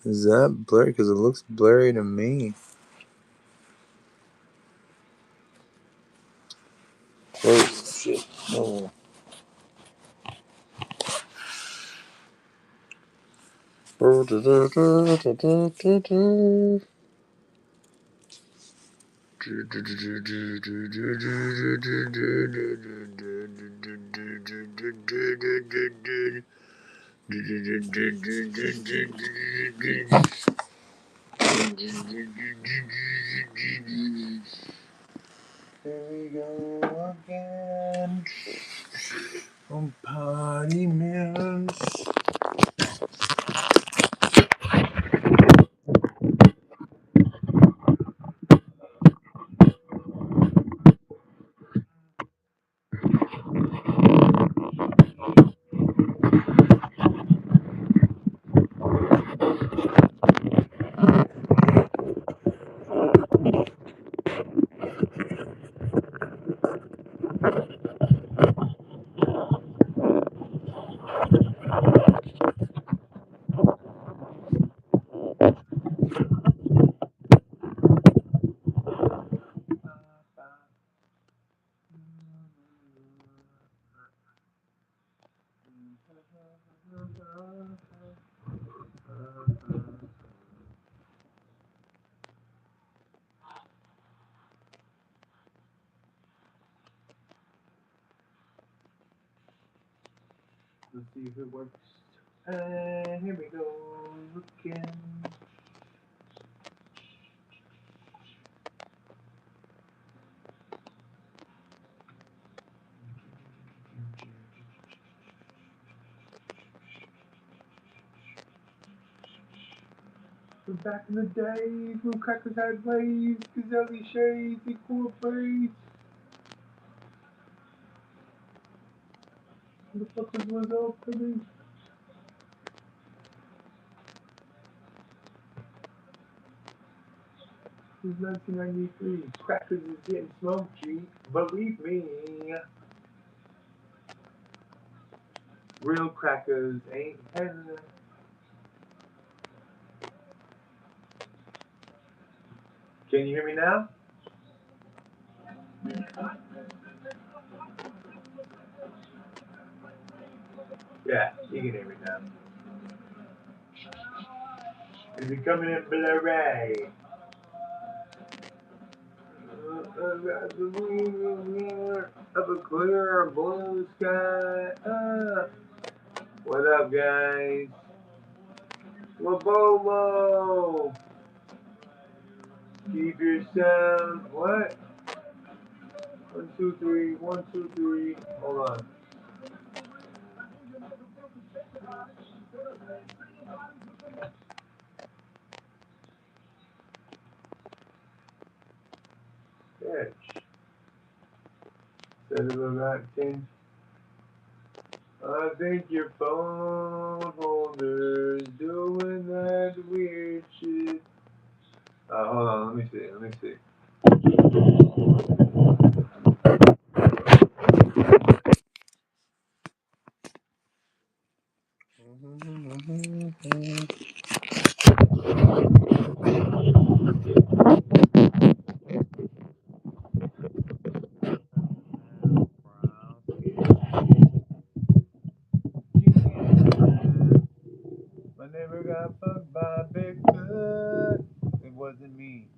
Is that blurry? Because it looks blurry to me. Oh, shit. Oh. Here we go again. On party mills. Let's see if it works. Here we go again. From back in the days when crackers had waves, gazelle shades, equal braids. The fuckers was all coming. It was 1993. Crackers is getting smoked, G. Believe me. Real crackers ain't hesitant. Can you hear me now? Yeah, you can hear me now. Is it coming in blurry? Up a clear blue sky. What up, guys? Wabomo! Keep your sound. What? 1, 2, 3. 1, 2, 3. Hold on. Bitch. Instead of a rock 10. I think your phone holder's doing that weird shit. Hold on, let me see. My neighbor got fucked by Bigfoot. It wasn't me.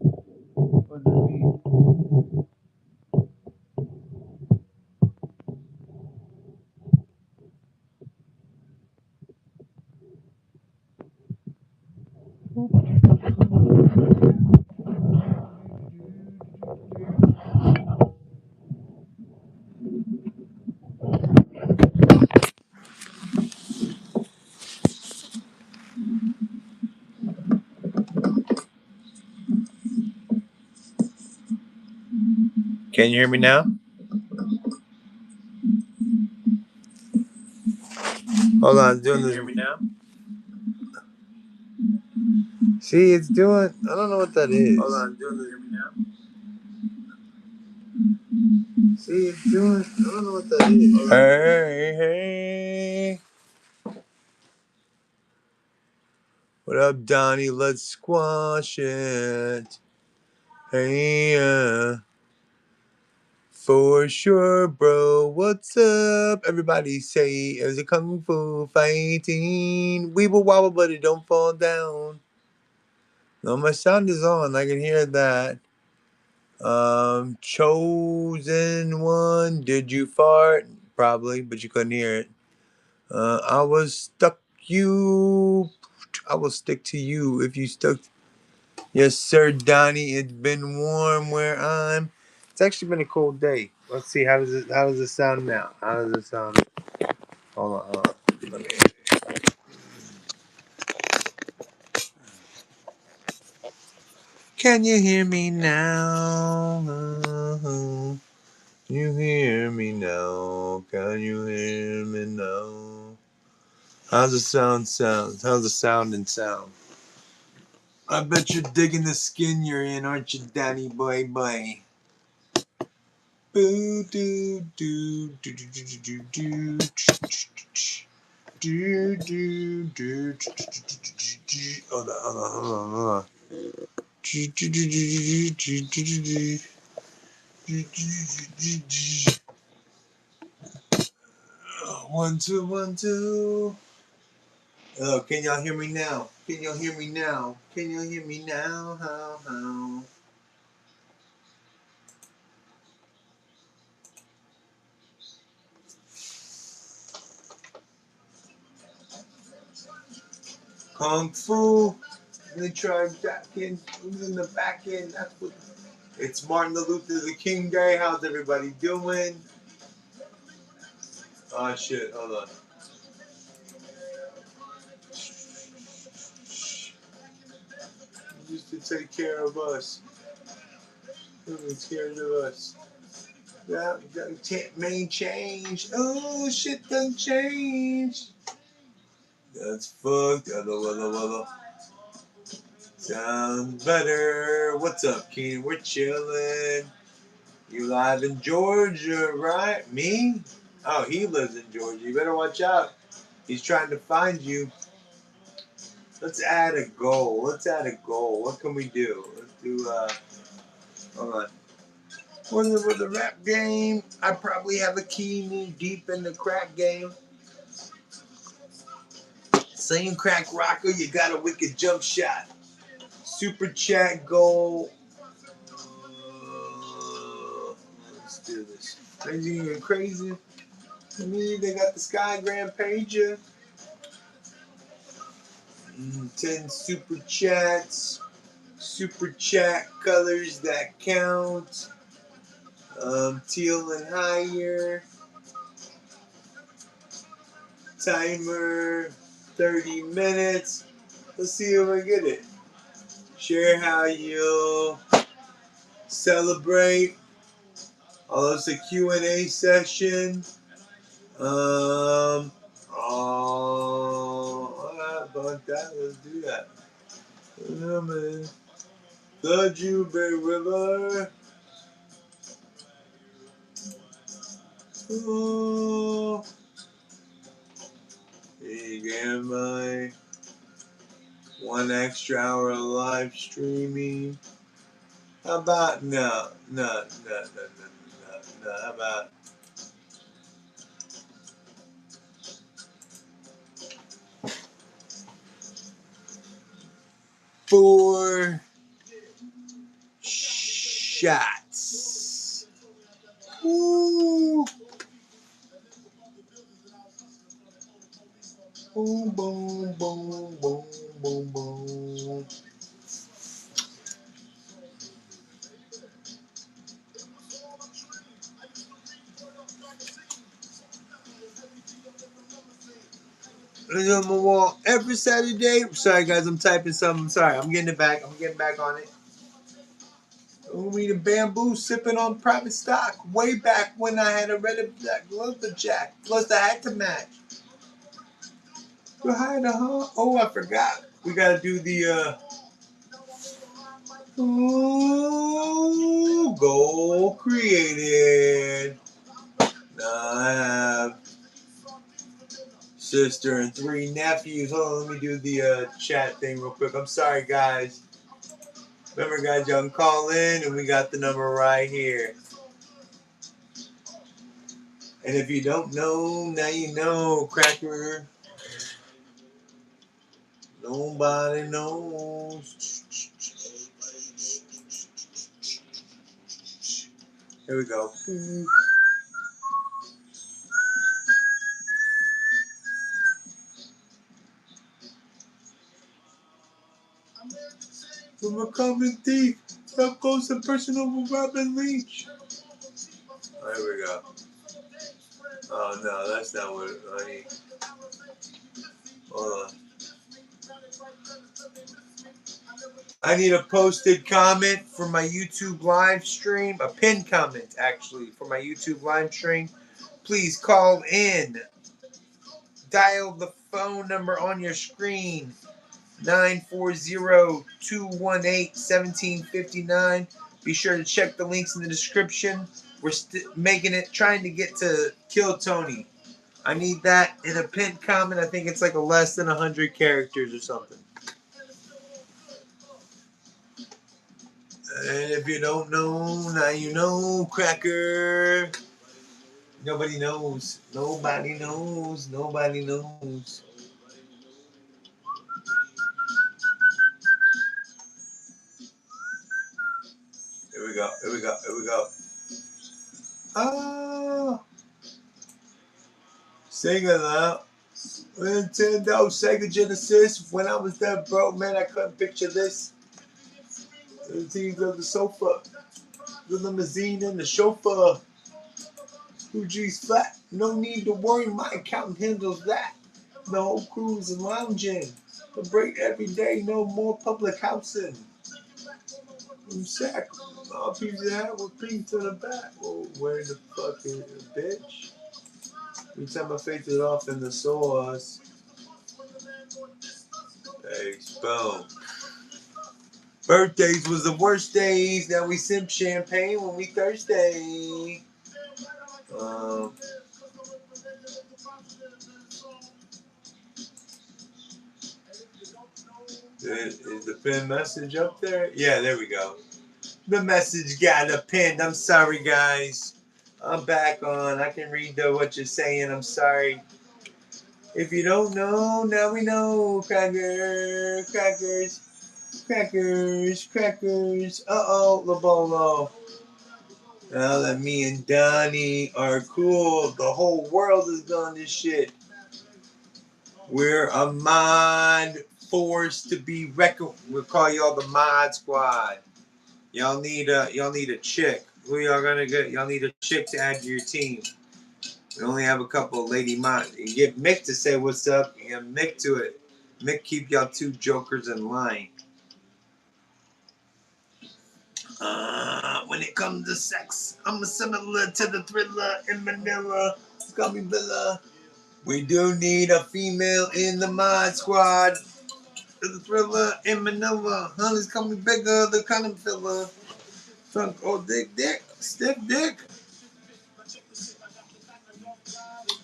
It wasn't me. Can you hear me now? Hold on, it's doing this. Can you hear me now? See, it's doing. I don't know what that is. Hold on, doing this. Hear me now? See, it's doing. I don't know what that is. Hey, hey. What up, Donnie? Let's squash it. Hey, for sure, bro. What's up? Everybody say, is it kung fu fighting? Weeble wobble, buddy, don't fall down. No, my sound is on. I can hear that. Chosen one. Did you fart? Probably, but you couldn't hear it. I was stuck. I will stick to you if you stuck. Yes, sir, Donnie. It's been warm where I'm. It's actually been a cold day. Let's see. How does it? How does it sound now? How does it sound? Hold on. Let me. Can you hear me now? You hear me now? Can you hear me now? How's the sound sound? How's the sound and sound? I bet you're digging the skin you're in, aren't you, Danny boy boy? Boo doo doo doo doo doo doo doo doo doo doo. Hold on. One, two, 1, 2. Oh, can y'all hear me now? Can y'all hear me now? Can y'all hear me now? How? Kung Fu. They try back in. Who's in the back end? That's what. It's Martin Luther King Day. How's everybody doing? Oh shit! Hold on. Used to take care of us. Who takes care of us? That main change. Oh shit, done change. That's fucked. Hello. Sounds better. What's up, Keenan? We're chilling. You live in Georgia, right? Me? Oh, he lives in Georgia. You better watch out. He's trying to find you. Let's add a goal. What can we do? Let's do, hold on. With the rap game, I probably have a key knee deep in the crack game. Same crack rocker, you got a wicked jump shot. Super chat goal. Let's do this. Crazy. To me, they got the Skygram pager. 10 super chats. Super chat colors that count. Teal and higher. Timer 30 minutes. Let's see if I get it. Share how you'll celebrate. Oh, it's a Q&A session. Oh, about that. Let's do that. Yeah, man. The Jubei River. Oh, again, my 1 extra hour of live streaming. How about no. How about 4 shots? Ooh. Boom, boom, boom, boom, boom, boom. On the wall every Saturday. Sorry, guys, I'm typing something. Sorry, I'm getting it back. I'm getting back on it. We the bamboo sipping on private stock way back when I had a red black lumberjack. Plus, I had to match. Behind the Oh, I forgot. We gotta do the goal created. Now I have sister and 3 nephews. Hold on, let me do the chat thing real quick. I'm sorry, guys. Remember, guys, y'all can call in, and we got the number right here. And if you don't know, now you know, Cracker. Nobody knows. Here we go. From a common thief, up close and personal with Robin Leach. Oh, here we go. Oh no, that's not what I need. Hold on. I need a posted comment for my YouTube live stream. A pinned comment, actually, for my YouTube live stream. Please call in. Dial the phone number on your screen. 940-218-1759. Be sure to check the links in the description. We're trying to get to Kill Tony. I need that in a pinned comment. I think it's like a less than 100 characters or something. And if you don't know, now you know, Cracker. Nobody knows. Nobody knows. Nobody knows. Here we go. Here we go. Here we go. Oh. Sing it out. Nintendo, Sega Genesis. When I was that broke, man, I couldn't picture this. The teams of the sofa, the limousine, and the chauffeur. 2G's flat. No need to worry, my accountant handles that. The whole crew is lounging. The break every day, no more public housing. I'm sack. All piece of hat with pink to the back. Oh, where the fuck is it, bitch? Every time I face it off in the sauce. Hey, boom. Birthdays was the worst days. Now we sip champagne when we thirsty. Is the pin message up there? Yeah, there we go. The message got a pin. I'm sorry, guys. I'm back on. I can read what you're saying. I'm sorry. If you don't know, now we know. Crackers, crackers, crackers, crackers. Uh-oh, Lobolo. Now that me and Donnie are cool, the whole world is gone to shit. We're a mod force to be reckoned. We'll call y'all the mod squad. Y'all need a chick. Who y'all gonna get? Y'all need a chick to add to your team. We only have a couple of lady mods. You get Mick to say what's up. You get Mick to it. Mick keep y'all 2 jokers in line. When it comes to sex, I'm similar to the Thriller in Manila. It's got me Villa. We do need a female in the mod squad. The Thriller in Manila. Honey's coming bigger, the kind of filler. Trunk or dick, stiff dick.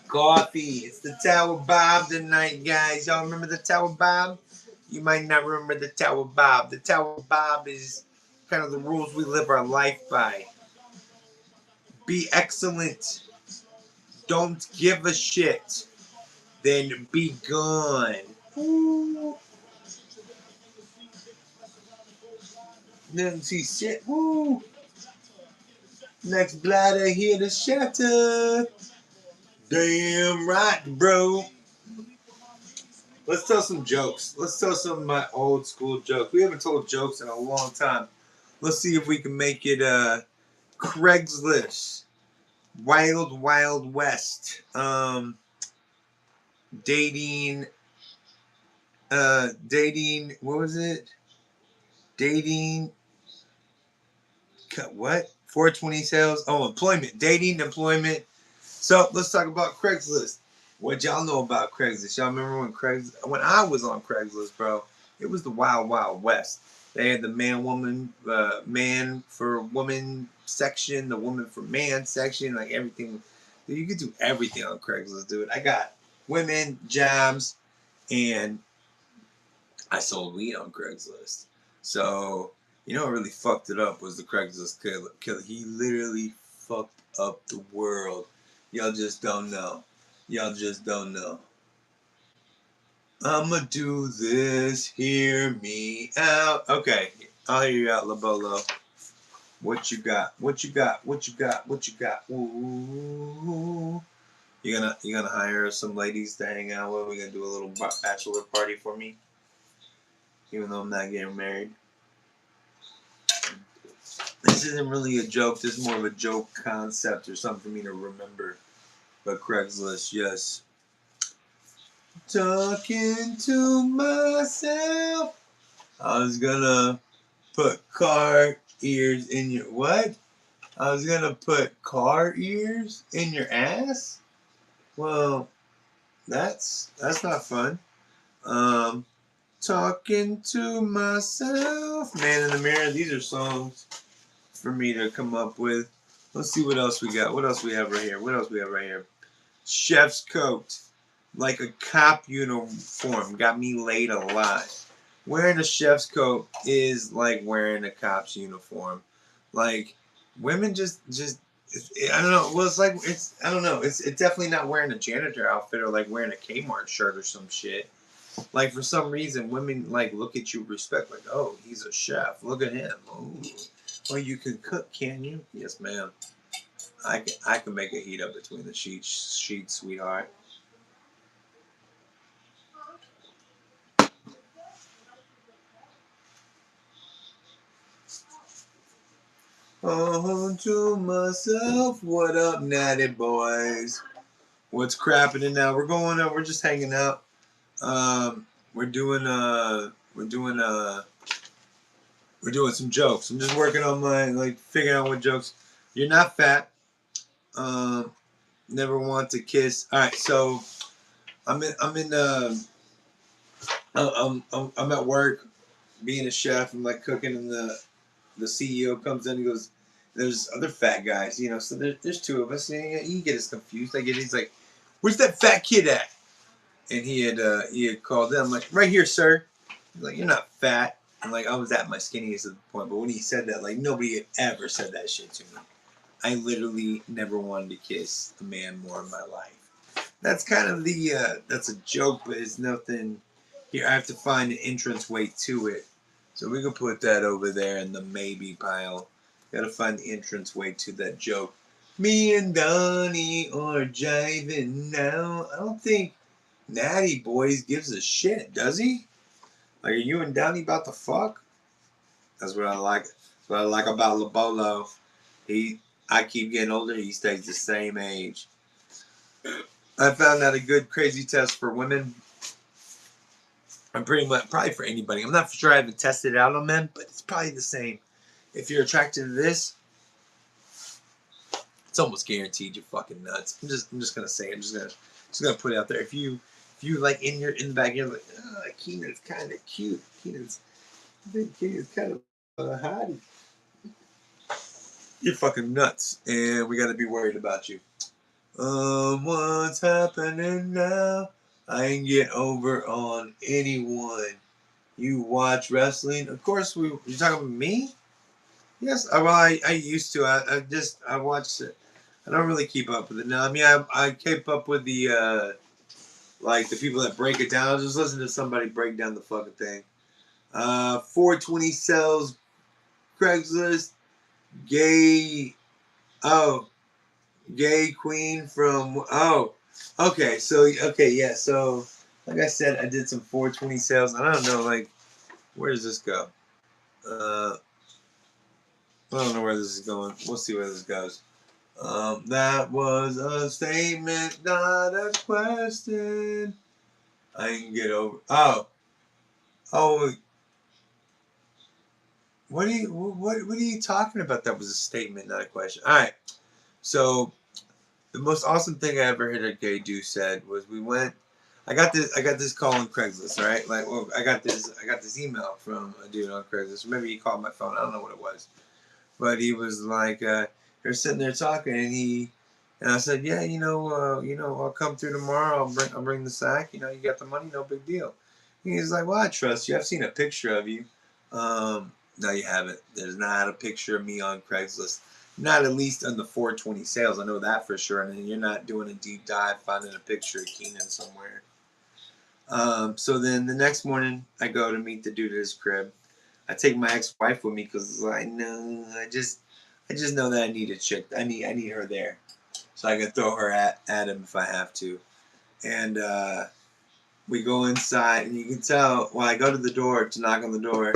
Coffee. It's the Tower Bob tonight, guys. Y'all remember the Tower Bob? You might not remember the Tower Bob. The Tower Bob is kind of the rules we live our life by. Be excellent. Don't give a shit. Then be gone. Woo. Didn't see shit. Woo. Next bladder here to shatter. Damn right, bro. Let's tell some jokes. Let's tell some of my old school jokes. We haven't told jokes in a long time. Let's see if we can make it Craigslist. Wild Wild West. Dating what was it? Dating what? 420 sales. Oh, employment. Dating, employment. So let's talk about Craigslist. What y'all know about Craigslist? Y'all remember when I was on Craigslist, bro? It was the Wild Wild West. They had the man for woman section, the woman for man section, like everything. Dude, you could do everything on Craigslist, dude. I got women, jabs, and I sold weed on Craigslist. So, you know what really fucked it up was the Craigslist killer. He literally fucked up the world. Y'all just don't know. Y'all just don't know. I'ma do this, hear me out. Okay, I'll hear you out, Labolo. What you got? What you got? What you got? What you got? Ooh. You gonna hire some ladies to hang out with? We're gonna do a little bachelor party for me, even though I'm not getting married. This isn't really a joke. This is more of a joke concept or something for me to remember. But Craigslist, yes. Talking to myself. I was gonna put car ears in your what? I was gonna put car ears in your ass? Well, that's not fun. Um, talking to myself, man in the mirror. These are songs for me to come up with. Let's see what else we got. What else we have right here? What else we have right here? Chef's coat, like a cop uniform, got me laid alive. Wearing a chef's coat is like wearing a cop's uniform. Like women just I don't know. Well, it's I don't know. It's definitely not wearing a janitor outfit or like wearing a Kmart shirt or some shit. Like for some reason, women like look at you with respect. Like, oh, he's a chef. Look at him. Oh, well, you can cook, can you? Yes, ma'am. I can make a heat up between the sheets, sweetheart. Oh, to myself, what up, natty boys? What's crapping in now? We're going. We're just hanging out. We're doing. We're doing some jokes. I'm just working on my like figuring out what jokes. You're not fat. Um, never want to kiss. All right, so I'm in. I'm at work, being a chef. I'm like cooking, and the CEO comes in. He goes, "There's other fat guys, you know. So there's two of us. And he get us confused. He's like, "Where's that fat kid at?" And he had called in. I'm like, "Right here, sir." He's like, "You're not fat." And like I was at my skinniest at the point, but when he said that, like nobody had ever said that shit to me. I literally never wanted to kiss a man more in my life. That's kind of that's a joke, but it's nothing. Here, I have to find an entrance way to it. So we can put that over there in the maybe pile. Gotta find the entrance way to that joke. Me and Donnie are jiving now. I don't think Natty Boys gives a shit, does he? Like, are you and Donnie about to fuck? That's what I like. That's what I like about Labolo. I keep getting older. He stays the same age. I found out a good crazy test for women. I'm pretty much probably for anybody. I'm not sure I haven't tested it out on men, but it's probably the same. If you're attracted to this, it's almost guaranteed you're fucking nuts. I'm just gonna say it. I'm just gonna put it out there. If you like in the back, you're like, oh, Keenan's kind of cute. I think Keenan's kind of hottie. You're fucking nuts, and we got to be worried about you. What's happening now? I ain't get over on anyone. You watch wrestling? Of course, you talking about me? Yes. Well, I used to. I watched it. I don't really keep up with it now. I mean, I keep up with the like the people that break it down. I just listen to somebody break down the fucking thing. 420 sells Craigslist. Gay. Oh, gay queen from. Oh, okay. So okay, yeah. So like I said, I did some 420 sales. I don't know, like where does this go? Uh, I don't know where this is going. We'll see where this goes. That was a statement, not a question. I can get over. Oh. What are you talking about? That was a statement, not a question. All right. So the most awesome thing I ever heard a gay dude said was we went. I got this call on Craigslist, right? Like, well, I got this email from a dude on Craigslist. Maybe he called my phone. I don't know what it was, but he was like, they're sitting there talking, and And I said, yeah, I'll come through tomorrow. I'll bring the sack. You got the money, no big deal. He's like, well, I trust you. I've seen a picture of you. No, you haven't. There's not a picture of me on Craigslist. Not at least on the 420 sales. I know that for sure. And then you're not doing a deep dive finding a picture of Keenan somewhere. So then the next morning, I go to meet the dude at his crib. I take my ex-wife with me because I just know that I need a chick. I need her there, so I can throw her at him if I have to. And we go inside, and you can tell when I go to the door to knock on the door.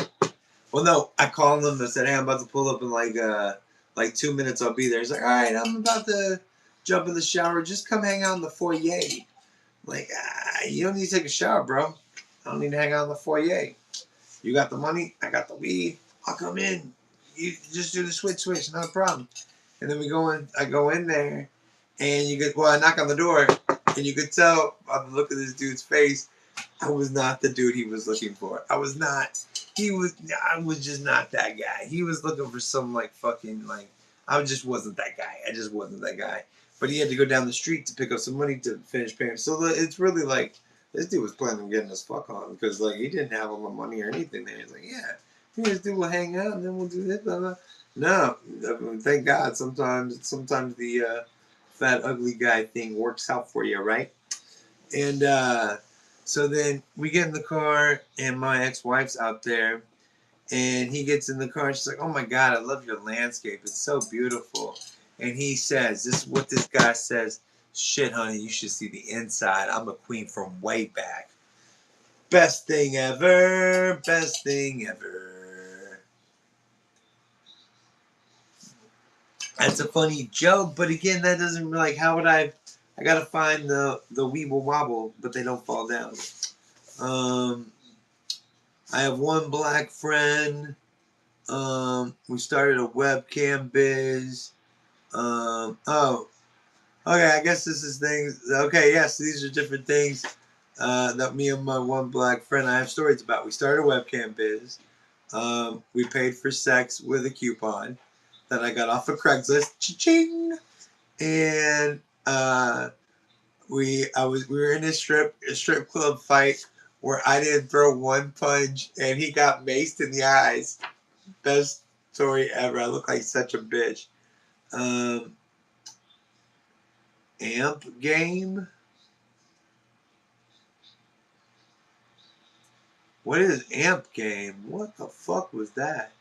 Well, no, I called him and said, "Hey, I'm about to pull up in like 2 minutes. I'll be there." He's like, "All right, I'm about to jump in the shower. Just come hang out in the foyer." Like, you don't need to take a shower, bro. I don't need to hang out in the foyer. You got the money, I got the weed. I'll come in. You just do the switch, not a problem. And then we go in. I go in there, and I knock on the door, and you could tell by the look of this dude's face, I was not the dude he was looking for. I was not. I was just not that guy. He was looking for some fucking I just wasn't that guy. I just wasn't that guy. But he had to go down the street to pick up some money to finish paying. So it's really this dude was planning on getting us fuck on because he didn't have all the money or anything there. He's like, yeah, this dude will hang out and then we'll do this. Blah, blah. No, thank God. Sometimes the fat ugly guy thing works out for you, right? And so then we get in the car, and my ex-wife's out there, and he gets in the car, and she's like, "Oh my God, I love your landscape. It's so beautiful." And he says, "This is what this guy says. Shit, honey, you should see the inside. I'm a queen from way back. Best thing ever. Best thing ever." That's a funny joke, but again, that doesn't how would I gotta find the weeble wobble, but they don't fall down. I have one black friend. We started a webcam biz. Oh, okay. I guess this is things. Okay, yes, these are different things that me and my one black friend I have stories about. We started a webcam biz. We paid for sex with a coupon that I got off of Craigslist. Cha-ching! And we were in a strip club fight where I didn't throw one punch and he got maced in the eyes. Best story ever. I look like such a bitch. Amp game. What is amp game? What the fuck was that?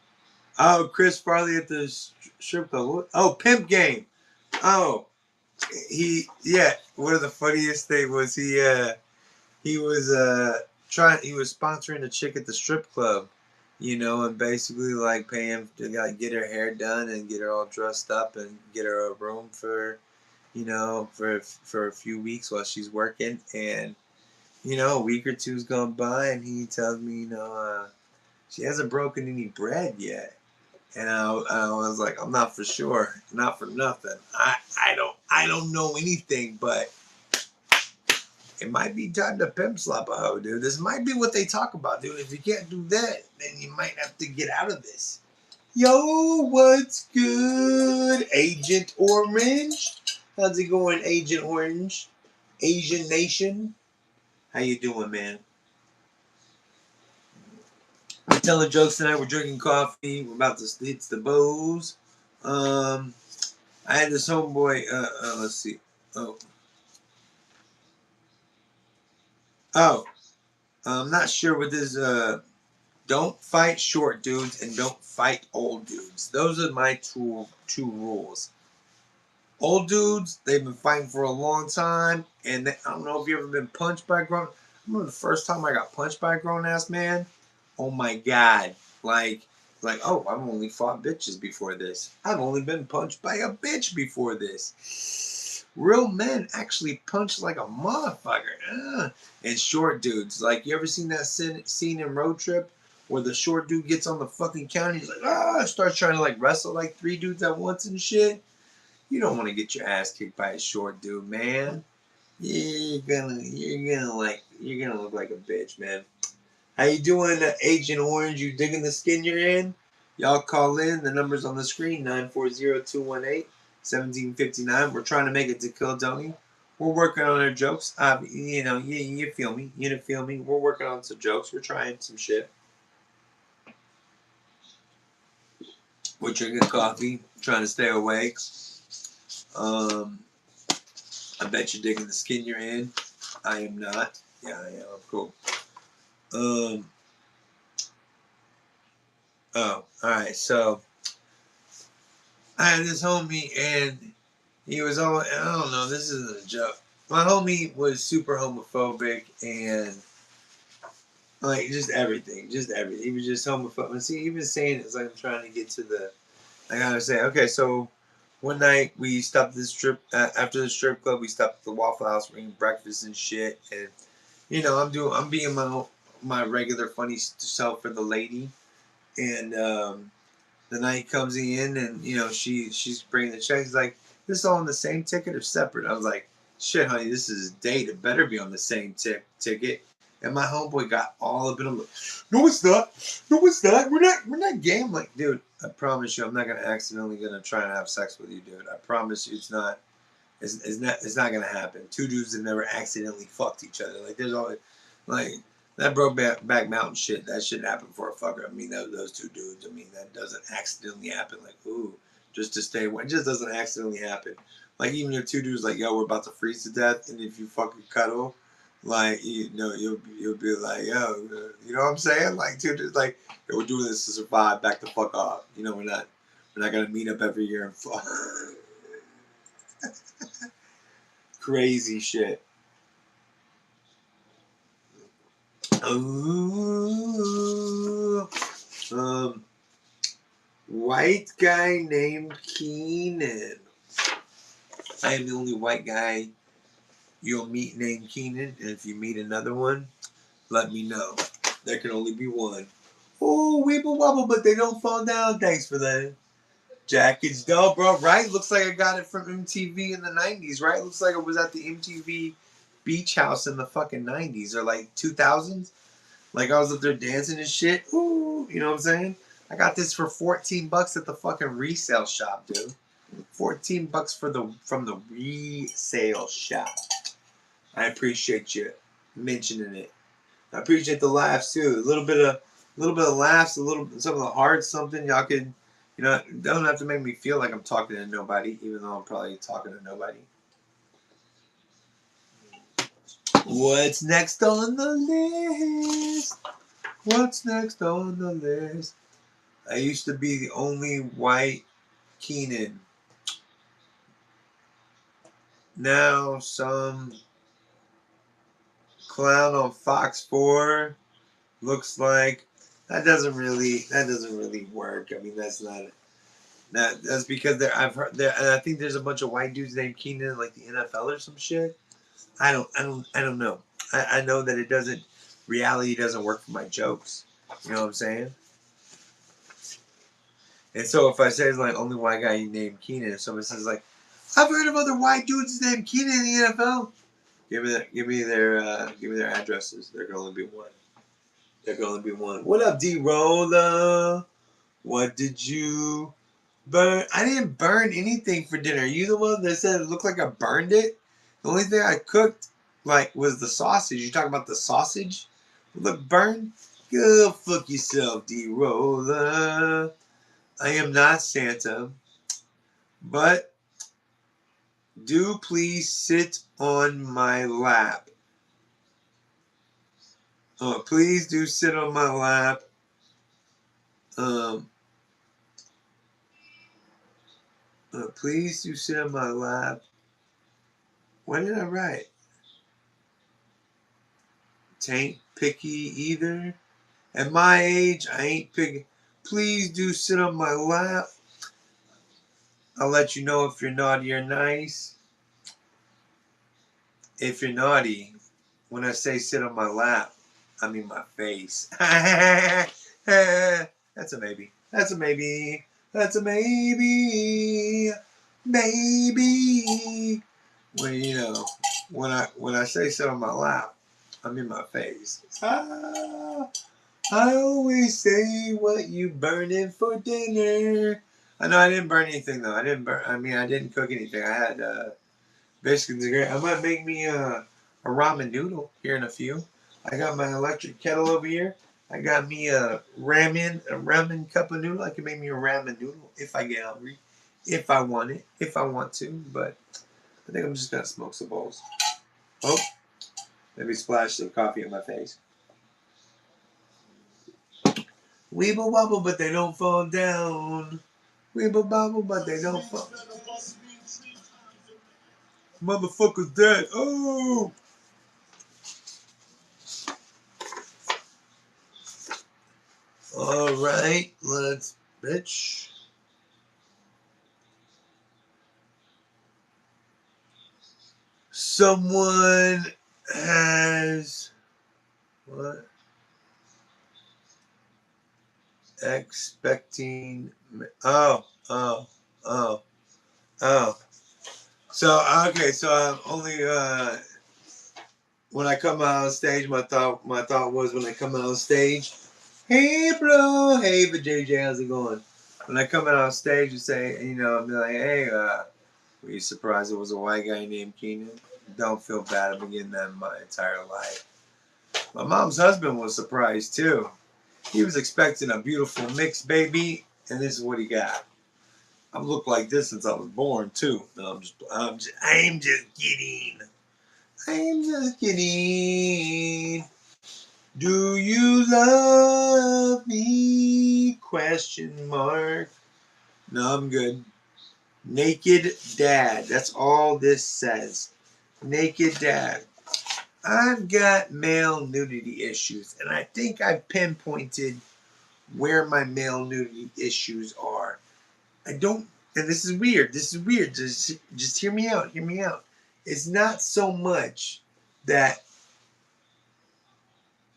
Oh, Chris Farley at the strip club. What? Oh, pimp game. Oh, yeah. One of the funniest thing was he was he was sponsoring a chick at the strip club, and basically paying to get her hair done and get her all dressed up and get her a room for for a few weeks while she's working. And a week or two's gone by and he tells me she hasn't broken any bread yet. And I was like, I'm not for sure, not for nothing. I don't know anything, but it might be time to pimp slap a hoe, dude. This might be what they talk about, dude. If you can't do that, then you might have to get out of this. Yo, what's good, Agent Orange? How's it going, Agent Orange? Asian Nation? How you doing, man? We're telling jokes tonight. We're drinking coffee. We're about to hit the booze. I had this homeboy. Let's see. Oh, oh. I'm not sure what this. Don't fight short dudes and don't fight old dudes. Those are my two rules. Old dudes, they've been fighting for a long time, and I don't know if you've ever been punched by a grown. I remember the first time I got punched by a grown ass man. Oh my God! Oh, I've only fought bitches before this. I've only been punched by a bitch before this. Real men actually punch like a motherfucker. And short dudes, you ever seen that scene in Road Trip where the short dude gets on the fucking counter? He's like, starts trying to wrestle three dudes at once and shit. You don't want to get your ass kicked by a short dude, man. You're gonna look like a bitch, man. How you doing, Agent Orange? You digging the skin you're in? Y'all call in. The number's on the screen, 940-218. 1759. We're trying to make it to Kill We're working on our jokes. You feel me. You feel me. We're working on some jokes. We're trying some shit. We're drinking coffee, trying to stay awake. I bet you're digging the skin you're in. I am not. Yeah, I am. I'm cool. Alright, so I had this homie and he was all, I don't know, this isn't a joke. My homie was super homophobic and like just everything. He was just homophobic. And see, even saying it, it's like I'm trying to get to the, I gotta say, okay, so one night we stopped at the strip, after the strip club, we stopped at the Waffle House, we're eating breakfast and shit. And, I'm being my regular funny self for the lady. And, the night comes in and she's bringing the check. She's like, this is all on the same ticket or separate? I was like, shit, honey, this is a date. It better be on the same ticket. And my homeboy got all up in him. Like, no, it's not. No, it's not. We're not gay. I'm like, dude, I promise you, I'm not gonna try and have sex with you, dude. I promise you, it's not. It's not gonna happen. Two dudes have never accidentally fucked each other. Like there's always like that back mountain shit. That shit happened for a fucker. I mean those two dudes. I mean that doesn't accidentally happen. Like ooh, just to stay away. It just doesn't accidentally happen. Like even if two dudes like yo we're about to freeze to death, and if you fucking cuddle, like you'll be like yo, you know what I'm saying? Like two dudes like yo, we're doing this to survive. Back the fuck off. We're not gonna meet up every year and fuck. Crazy shit. Ooh. White guy named Keenan. I am the only white guy you'll meet named Keenan, and if you meet another one, let me know. There can only be one. Oh, weeble wobble, but they don't fall down. Thanks for that. Jackets dope, bro. Right? Looks like I got it from MTV in the 90s, right? Looks like it was at the MTV Beach House in the fucking 90s or like 2000s. Like I was up there dancing and shit. Ooh, you know what I'm saying? I got this for $14 at the fucking resale shop, dude. $14 from the resale shop. I appreciate you mentioning it. I appreciate the laughs too. A little bit of laughs, some of the hearts, something y'all could, don't have to make me feel like I'm talking to nobody, even though I'm probably talking to nobody. What's next on the list? What's next on the list? I used to be the only white Keenan. Now some clown on Fox 4 looks like that doesn't really work. I mean that's not that's because I've heard there and I think there's a bunch of white dudes named Keenan in like the NFL or some shit. I don't know. I know that it doesn't reality doesn't work for my jokes. You know what I'm saying? And so if I say it's like only white guy named Keenan, if someone says like, I've heard of other white dudes named Keenan in the NFL. Give me their addresses. There can only be one. There can only be one. What up, D-Roller? What did you burn? I didn't burn anything for dinner. Are you the one that said it looked like I burned it? The only thing I cooked was the sausage. You talking about the sausage? Look burned? Go fuck yourself, D-Roller. I am not Santa, but do please sit on my lap. Please do sit on my lap. Please do sit on my lap. What did I write? Tain't picky either. At my age, I ain't picky. Please do sit on my lap. I'll let you know if you're naughty or nice. If you're naughty, when I say sit on my lap, I mean my face. That's a maybe. That's a maybe. That's a maybe. Maybe. When I say sit on my lap, I'm in my face. I always say what you burning for dinner. I know I didn't burn anything though. I didn't burn. I mean, I didn't cook anything. I had basically. I might make me a ramen noodle here in a few. I got my electric kettle over here. I got me a ramen cup of noodle. I can make me a ramen noodle if I get hungry, if I want it, if I want to. But I think I'm just gonna smoke some bowls. Oh, let me splash some coffee on my face. Weeble wobble, but they don't fall down. Weeble bobble, but they don't fall. Motherfucker's dead. Oh. All right, let's bitch. Someone has what? Expecting. Oh, oh, oh. So okay, so I'm only when I come out on stage, my thought was when I come out on stage, hey bro, hey but JJ, how's it going? When I come out on stage and say, you know, I'm like, hey, were you surprised it was a white guy named Keenan? Don't feel bad. I've been getting that my entire life. My mom's husband was surprised too. He was expecting a beautiful mixed baby, and this is what he got. I've looked like this since I was born too. No, I'm just kidding. I'm just kidding. Do you love me? Question mark. No, I'm good. Naked dad. That's all this says. Naked dad. I've got male nudity issues, and I think I've pinpointed where my male nudity issues are. I don't, and this is weird. This is weird. Just hear me out. Hear me out. It's not so much that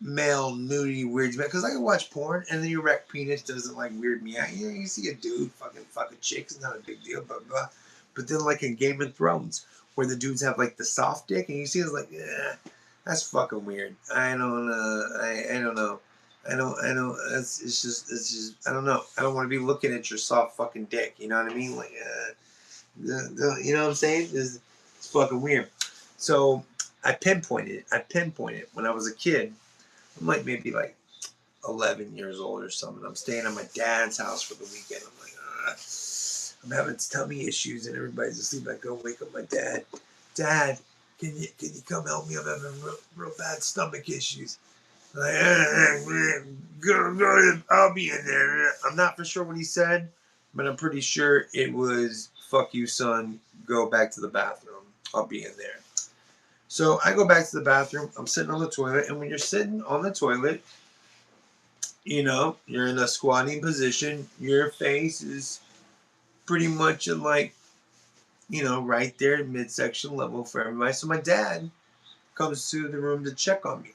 male nudity weirds me out, because I can watch porn and the erect penis doesn't like weird me out. You know, you see a dude fucking chicks, it's not a big deal, blah blah. But then like in Game of Thrones, where the dudes have like the soft dick, and you see it's like, that's fucking weird. I don't I don't know. I don't. It's just. I don't know. I don't want to be looking at your soft fucking dick. You know what I mean? Like, you know what I'm saying? It's fucking weird. So I pinpointed it when I was a kid. I'm like maybe like 11 years old or something. I'm staying at my dad's house for the weekend. I'm like, I'm having tummy issues and everybody's asleep. I go wake up my dad. Dad, can you come help me? I'm having real bad stomach issues. Like, go, I'll be in there. I'm not for sure what he said, but I'm pretty sure it was, fuck you, son. Go back to the bathroom. I'll be in there. So I go back to the bathroom. I'm sitting on the toilet. And when you're sitting on the toilet, you know, you're in a squatting position. Your face is pretty much like, you know, right there, midsection level for everybody. So my dad comes to the room to check on me.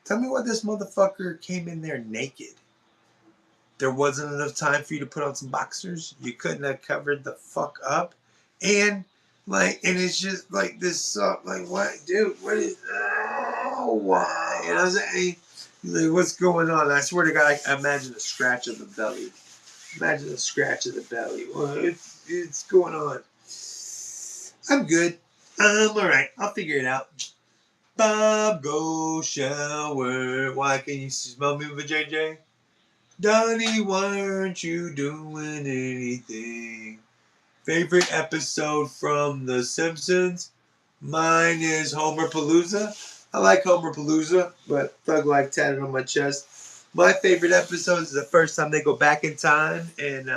Tell me why this motherfucker came in there naked. There wasn't enough time for you to put on some boxers. You couldn't have covered the fuck up. And like, and it's just like this, like, what, dude, what is, why? You know what I'm saying? Like, what's going on? I swear to God, I imagine a scratch of the belly. Imagine a scratch of the belly. Well, it's going on. I'm good. I'm all right. I'll figure it out. Bob, go shower. Why can you smell me with a JJ? Donnie, why aren't you doing anything? Favorite episode from The Simpsons? Mine is Homer Palooza. I like Homer Palooza, but Thug Life tatted on my chest. My favorite episode is the first time they go back in time and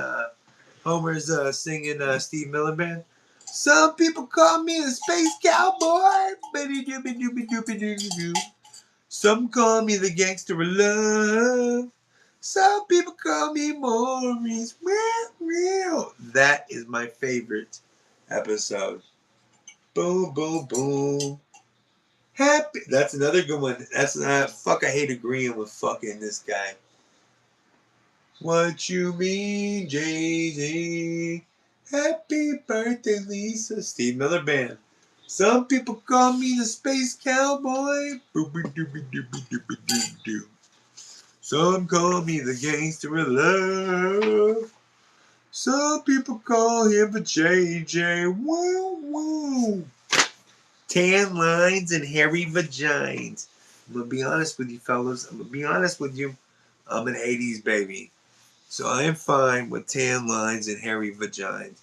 Homer's singing Steve Miller Band. Some people call me a space cowboy. Some call me the gangster of love. Some people call me Maurice. That is my favorite episode. Boom, boom, boom. Happy. That's another good one. That's not. Fuck, I hate agreeing with fucking this guy. What you mean, Jay-Z? Happy birthday, Lisa. Steve Miller Band. Some people call me the space cowboy. Some call me the gangster of love. Some people call him a JJ. Woo woo. Tan lines and hairy vagines. I'm gonna be honest with you, fellas. I'm gonna be honest with you. I'm an 80s baby. So I am fine with tan lines and hairy vagines.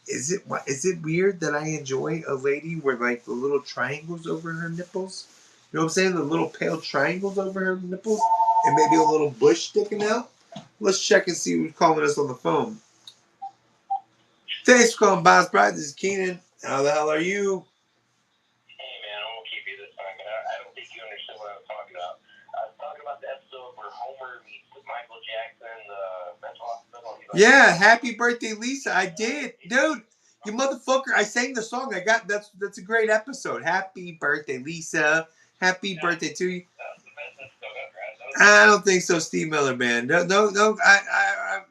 Is it weird that I enjoy a lady with like the little triangles over her nipples? You know what I'm saying? The little pale triangles over her nipples and maybe a little bush sticking out? Let's check and see who's calling us on the phone. Thanks for calling bobsproduct. This is Keenan. How the hell are you? Hey man, I won't keep you this time. I don't think you understood what I was talking about. I was talking about the episode where Homer meets Michael Jackson, the mental hospital. Yeah, happy birthday, Lisa. I did. Dude, you motherfucker. I sang the song. That's a great episode. Happy birthday, Lisa. Happy birthday to you. That was the best episode ever. I don't think so, Steve Miller, man. No.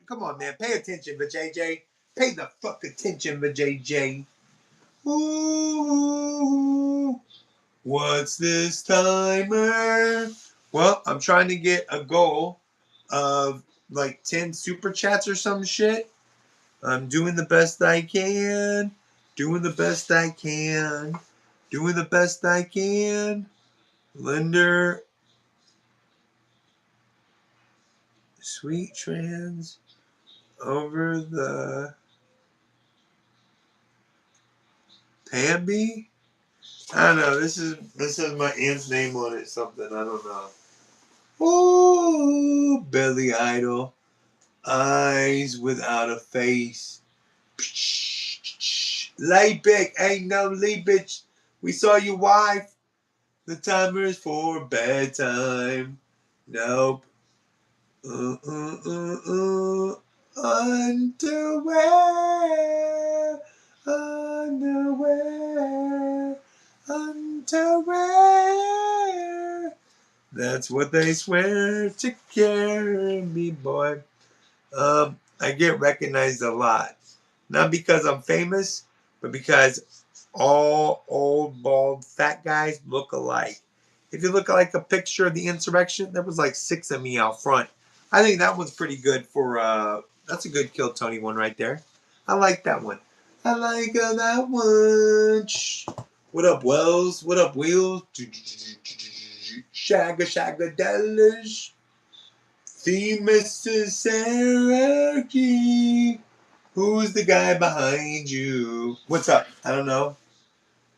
Come on, man. Pay attention, but JJ. Pay the fuck attention, but JJ. Ooh, what's this timer? Well, I'm trying to get a goal of like 10 super chats or some shit. I'm doing the best I can. Doing the best I can. Doing the best I can. Linder. Sweet trans. Over the Pamby? I don't know. This is my aunt's name on it. Something I don't know. Ooh, Billy Idol. Eyes without a face. Lay back, ain't no lee bitch. We saw your wife. The timer is for bedtime. Nope. Underwear. Underwear. Underwear. That's what they swear to carry me, boy. I get recognized a lot. Not because I'm famous, but because all old, bald, fat guys look alike. If you look at like a picture of the insurrection, there was like 6 of me out front. I think that one's pretty good for, that's a good Kill Tony one right there. I like that one. I like that one. What up, Wells? What up, Wheels? Shagga Dallas. Mrs. Saraki. Who's the guy behind you? What's up? I don't know.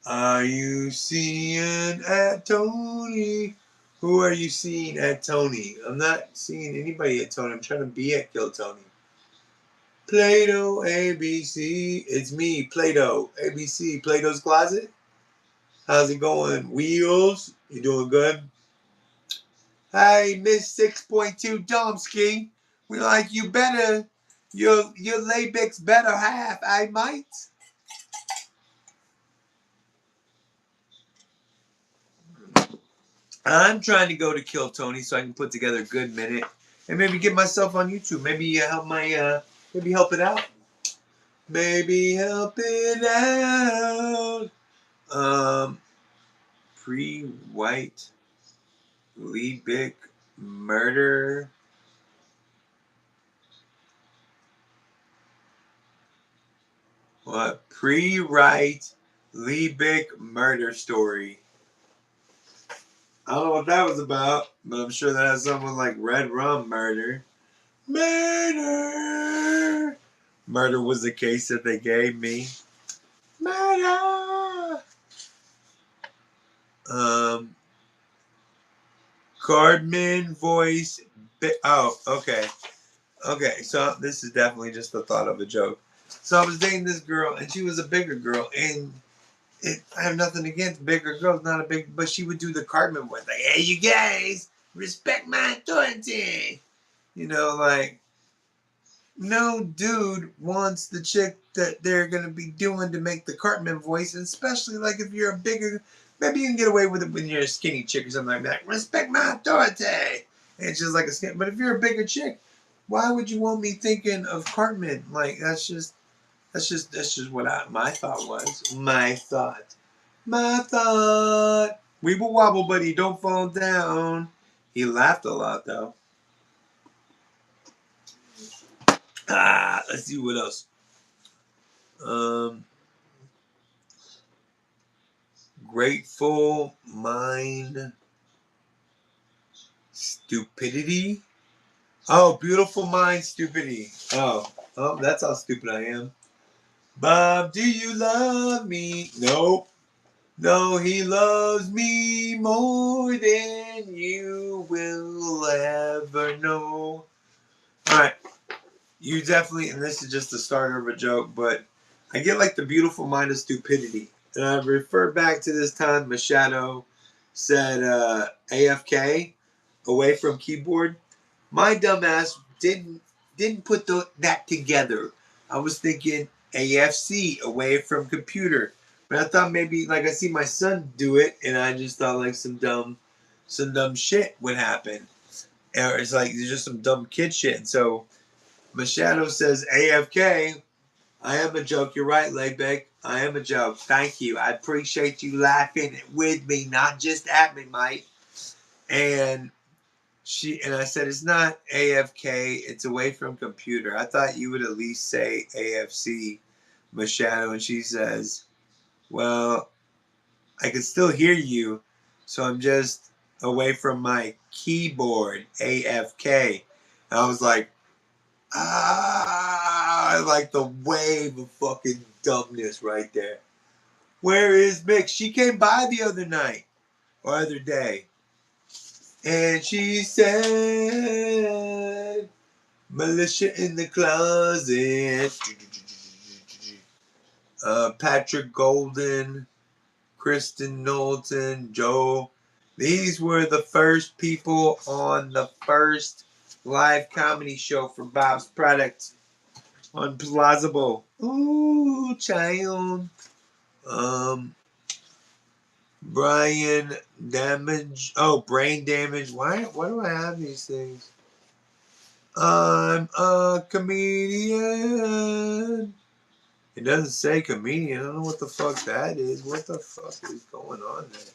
Are you seeing at Tony? Who are you seeing at Tony? I'm not seeing anybody at Tony. I'm trying to be at Kill Tony. Play-Doh ABC. It's me, Play-Doh ABC. Play-Doh's Closet. How's it going? Wheels? You doing good? Hey, Miss 6.2 Domsky. We like you better. Your Laybick's better half, I might. I'm trying to go to Kill Tony so I can put together a good minute and maybe get myself on YouTube. Maybe help maybe help it out. Maybe help it out. Pre-white Leebick murder. What? Pre-write Leebick murder story. I don't know what that was about, but I'm sure that has someone like Red Rum murder. Murder! Murder was the case that they gave me. Murder! Cardman voice. Oh, okay. Okay, so this is definitely just the thought of a joke. So I was dating this girl, and she was a bigger girl, and I have nothing against bigger girls, not a big, but she would do the Cartman voice, like, "Hey, you guys, respect my authority." You know, like, no dude wants the chick that they're gonna be doing to make the Cartman voice, and especially like if you're a bigger, maybe you can get away with it when you're a skinny chick or something like that. Respect my authority. And it's just like a skin. But if you're a bigger chick, why would you want me thinking of Cartman? Like that's just what my thought was. My thought. My thought. Weeble wobble, buddy. Don't fall down. He laughed a lot though. Let's see what else. Grateful mind stupidity. Oh, beautiful mind stupidity. Oh, that's how stupid I am. Bob, do you love me? Nope. No, he loves me more than you will ever know. All right. You definitely, and this is just the starter of a joke, but I get like the beautiful mind of stupidity. And I refer back to this time Machado said AFK, away from keyboard. My dumbass didn't put that together. I was thinking AFC, away from computer. But I thought maybe, like, I see my son do it, and I just thought like some dumb shit would happen. Or it's like there's just some dumb kid shit. And so Machado says AFK. I am a joke. You're right, Laybeck. I am a joke. Thank you. I appreciate you laughing with me, not just at me, mate. And I said, it's not AFK. It's away from computer. I thought you would at least say AFC, Machado. And she says, well, I can still hear you, so I'm just away from my keyboard, AFK. And I was like, like the wave of fucking dumbness right there. Where is Mick? She came by the other night or other day, and she said, militia in the closet. Patrick Golden, Kristen Knowlton, Joe. These were the first people on the first live comedy show for Bob's Product on Plausible. Ooh, child. Brian Damage. Oh, Brain Damage. Why do I have these things? I'm a comedian. It doesn't say comedian. I don't know what the fuck that is. What the fuck is going on there?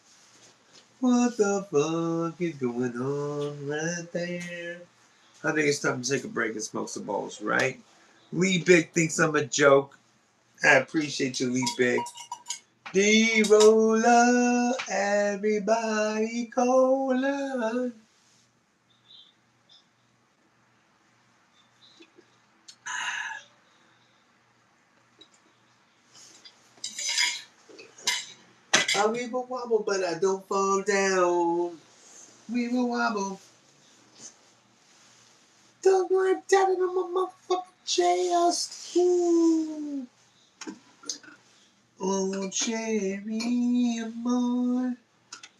What the fuck is going on right there? I think it's time to take a break and smoke some balls, right? Lee Big thinks I'm a joke. I appreciate you, Lee Big. D-Roller, everybody cola. I weeble wobble, but I don't fall down. Weeble wobble. Don't worry, tapping on my motherfucking chest. Ooh. Oh, cherry amor.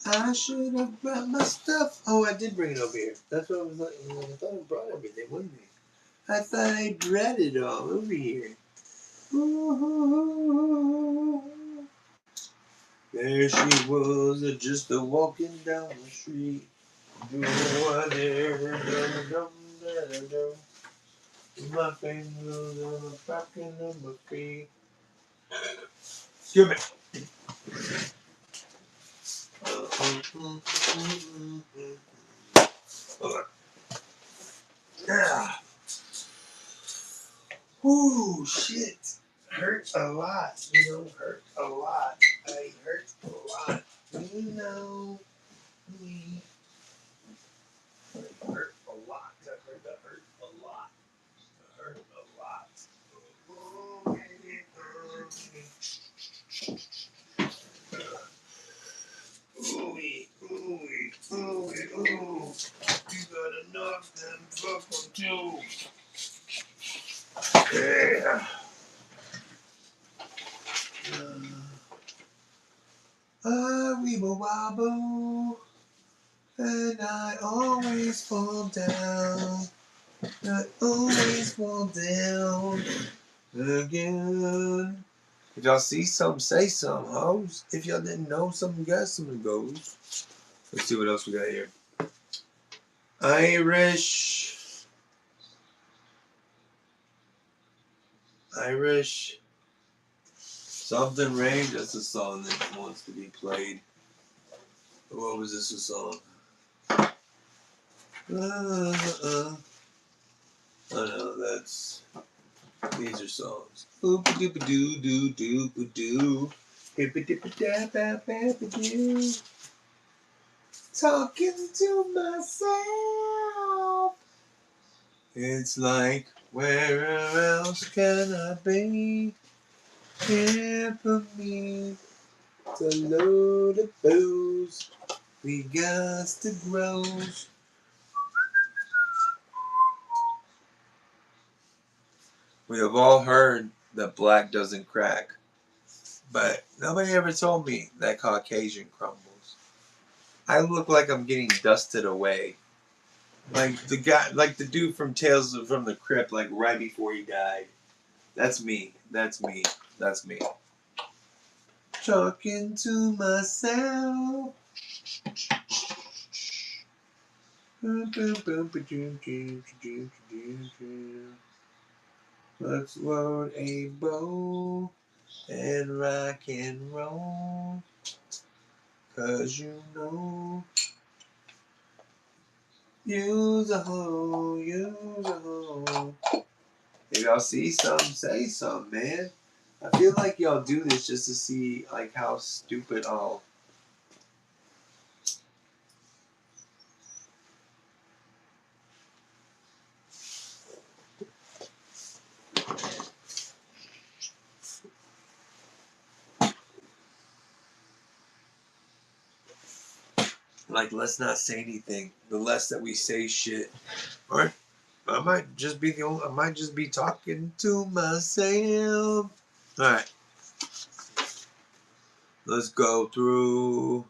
I should have brought my stuff. Oh, I did bring it over here. That's what I was like. I thought I brought everything with me. I thought I brought it all over here. Ooh. There she was, just a walking down the street, doing whatever, dum-dum-da-da-dum. My fingers on the pocket of my feet. Excuse me. Hold on. Yeah. Ooh, shit. Hurts a lot, hurt a lot. I hurt a lot. Me. Hurt a lot. That hurt a lot. Hurt a lot. Ooh. You gotta knock them fucking too. Yeah. I weeble wobble, and I always fall down. I always fall down again. If y'all see something, say something, hoes. If y'all didn't know something, got something goes. Let's see what else we got here. Irish. Something Rain. That's a song that wants to be played. What was this a song? Oh no, these are songs. Oop-a-doop-a-doo-doo-doo-ba-doo. Hip-a-dip-a-dap-bap-bap-a-doo. Talking to myself. It's like, where else can I be? Here for me to load of booze. We got to grow. We have all heard that black doesn't crack, but nobody ever told me that Caucasian crumbles. I look like I'm getting dusted away. Like the guy, like the dude from Tales from the Crypt, like right before he died. That's me. That's me. That's me. Talking to myself. Let's load a bow and rock and roll. 'Cause you know, use a hoe, use a hoe. If y'all see something, say something, man. I feel like y'all do this just to see like how stupid all. Like, let's not say anything. The less that we say shit, or I might just be the only. I might just be talking to myself. All right, let's go through.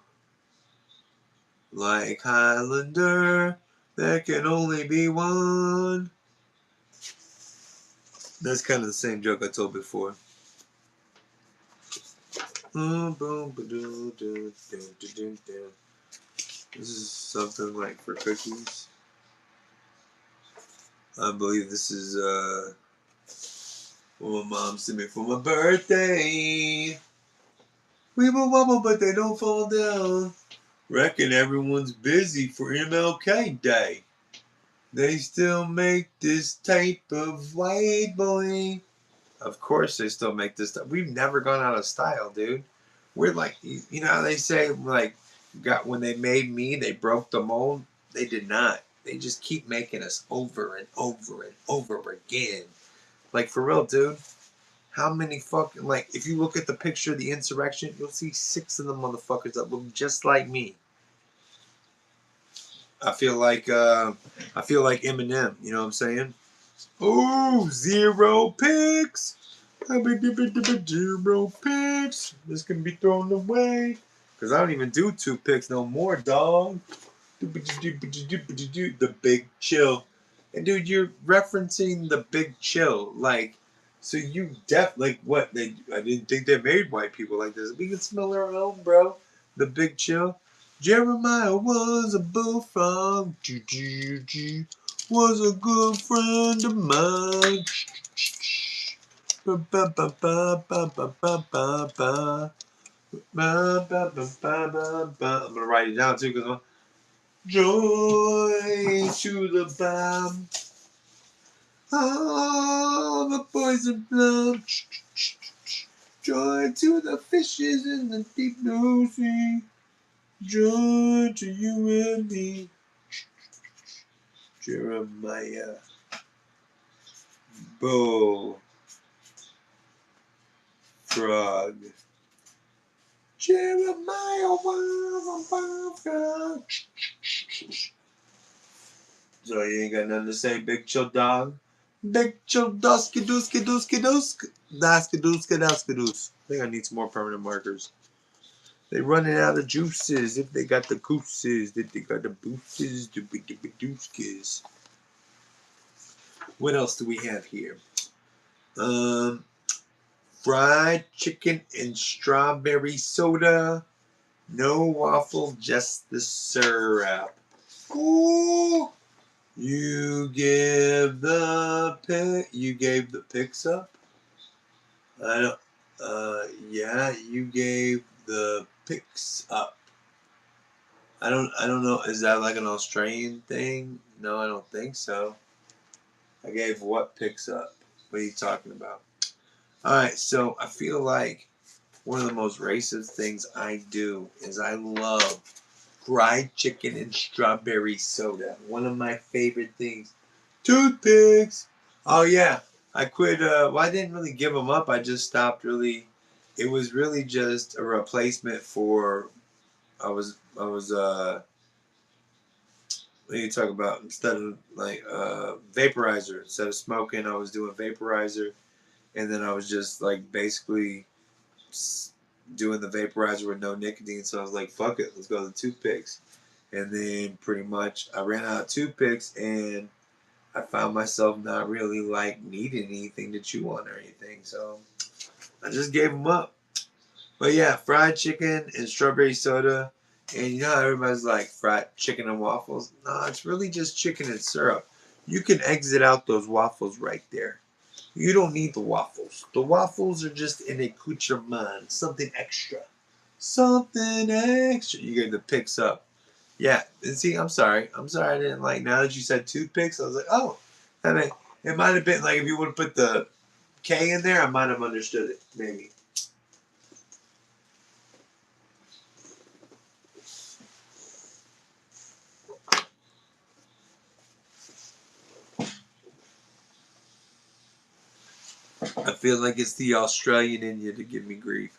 Like Highlander, there can only be one. That's kind of the same joke I told before. This is something like for cookies. I believe this is what my mom sent me for my birthday. Weeble wobble, but they don't fall down. Reckon everyone's busy for MLK Day. They still make this type of white boy. Of course they still make this stuff. We've never gone out of style, dude. We're like, you know how they say, like, when they made me, they broke the mold? They did not. They just keep making us over and over and over again. Like, for real, dude. How many fucking, like, if you look at the picture of the insurrection, you'll see 6 of the motherfuckers that look just like me. I feel like Eminem, you know what I'm saying? Ooh, 0 picks. 0 picks. This can be thrown away. Because I don't even do 2 picks no more, dog. The Big Chill. And dude, you're referencing the Big Chill. Like, so you like what? I didn't think they made white people like this. We can smell our own, bro. The Big Chill. Jeremiah was a bullfrog. Was a good friend of mine. I'm gonna write it down too, because joy to the bomb. All the boys in blood. Joy to the fishes in the deep blue sea. Joy to you and me. Jeremiah. Bull. Frog. Jeremiah was a bullfrog. So you ain't got nothing to say, Big Chill Dog? Big Chill Dusky Dusky Dusky Dusk. Dusky Dusky Dusky Dusk. I think I need some more permanent markers. They running out of juices. If they got the gooses, if they got the boosters, the big dooskies. What else do we have here? Fried chicken and strawberry soda. No waffle, just the syrup. Ooh. You gave the picks up. I don't. Yeah, you gave the picks up. I don't know. Is that like an Australian thing? No, I don't think so. I gave what picks up? What are you talking about? Alright, so I feel like one of the most racist things I do is I love fried chicken and strawberry soda. One of my favorite things. Toothpicks! Oh yeah, I quit, well I didn't really give them up, I just stopped really. It was really just a replacement for, what do you talk about? Instead of like vaporizer, instead of smoking, I was doing vaporizer, and then I was just like basically doing the vaporizer with no nicotine. So I was like, fuck it, let's go to the toothpicks. And then pretty much I ran out of toothpicks, and I found myself not really like needing anything to chew on or anything. So I just gave them up. But yeah, fried chicken and strawberry soda. And you know how everybody's like fried chicken and waffles? No, it's really just chicken and syrup. You can exit out those waffles right there. You don't need the waffles. The waffles are just an accoutrement, something extra. Something extra. You get the picks up. Yeah, and see, I'm sorry. I'm sorry I didn't like, now that you said toothpicks, I was like, oh, that may, it might have been like if you would have put the K in there, I might have understood it, maybe. I feel like it's the Australian in you to give me grief.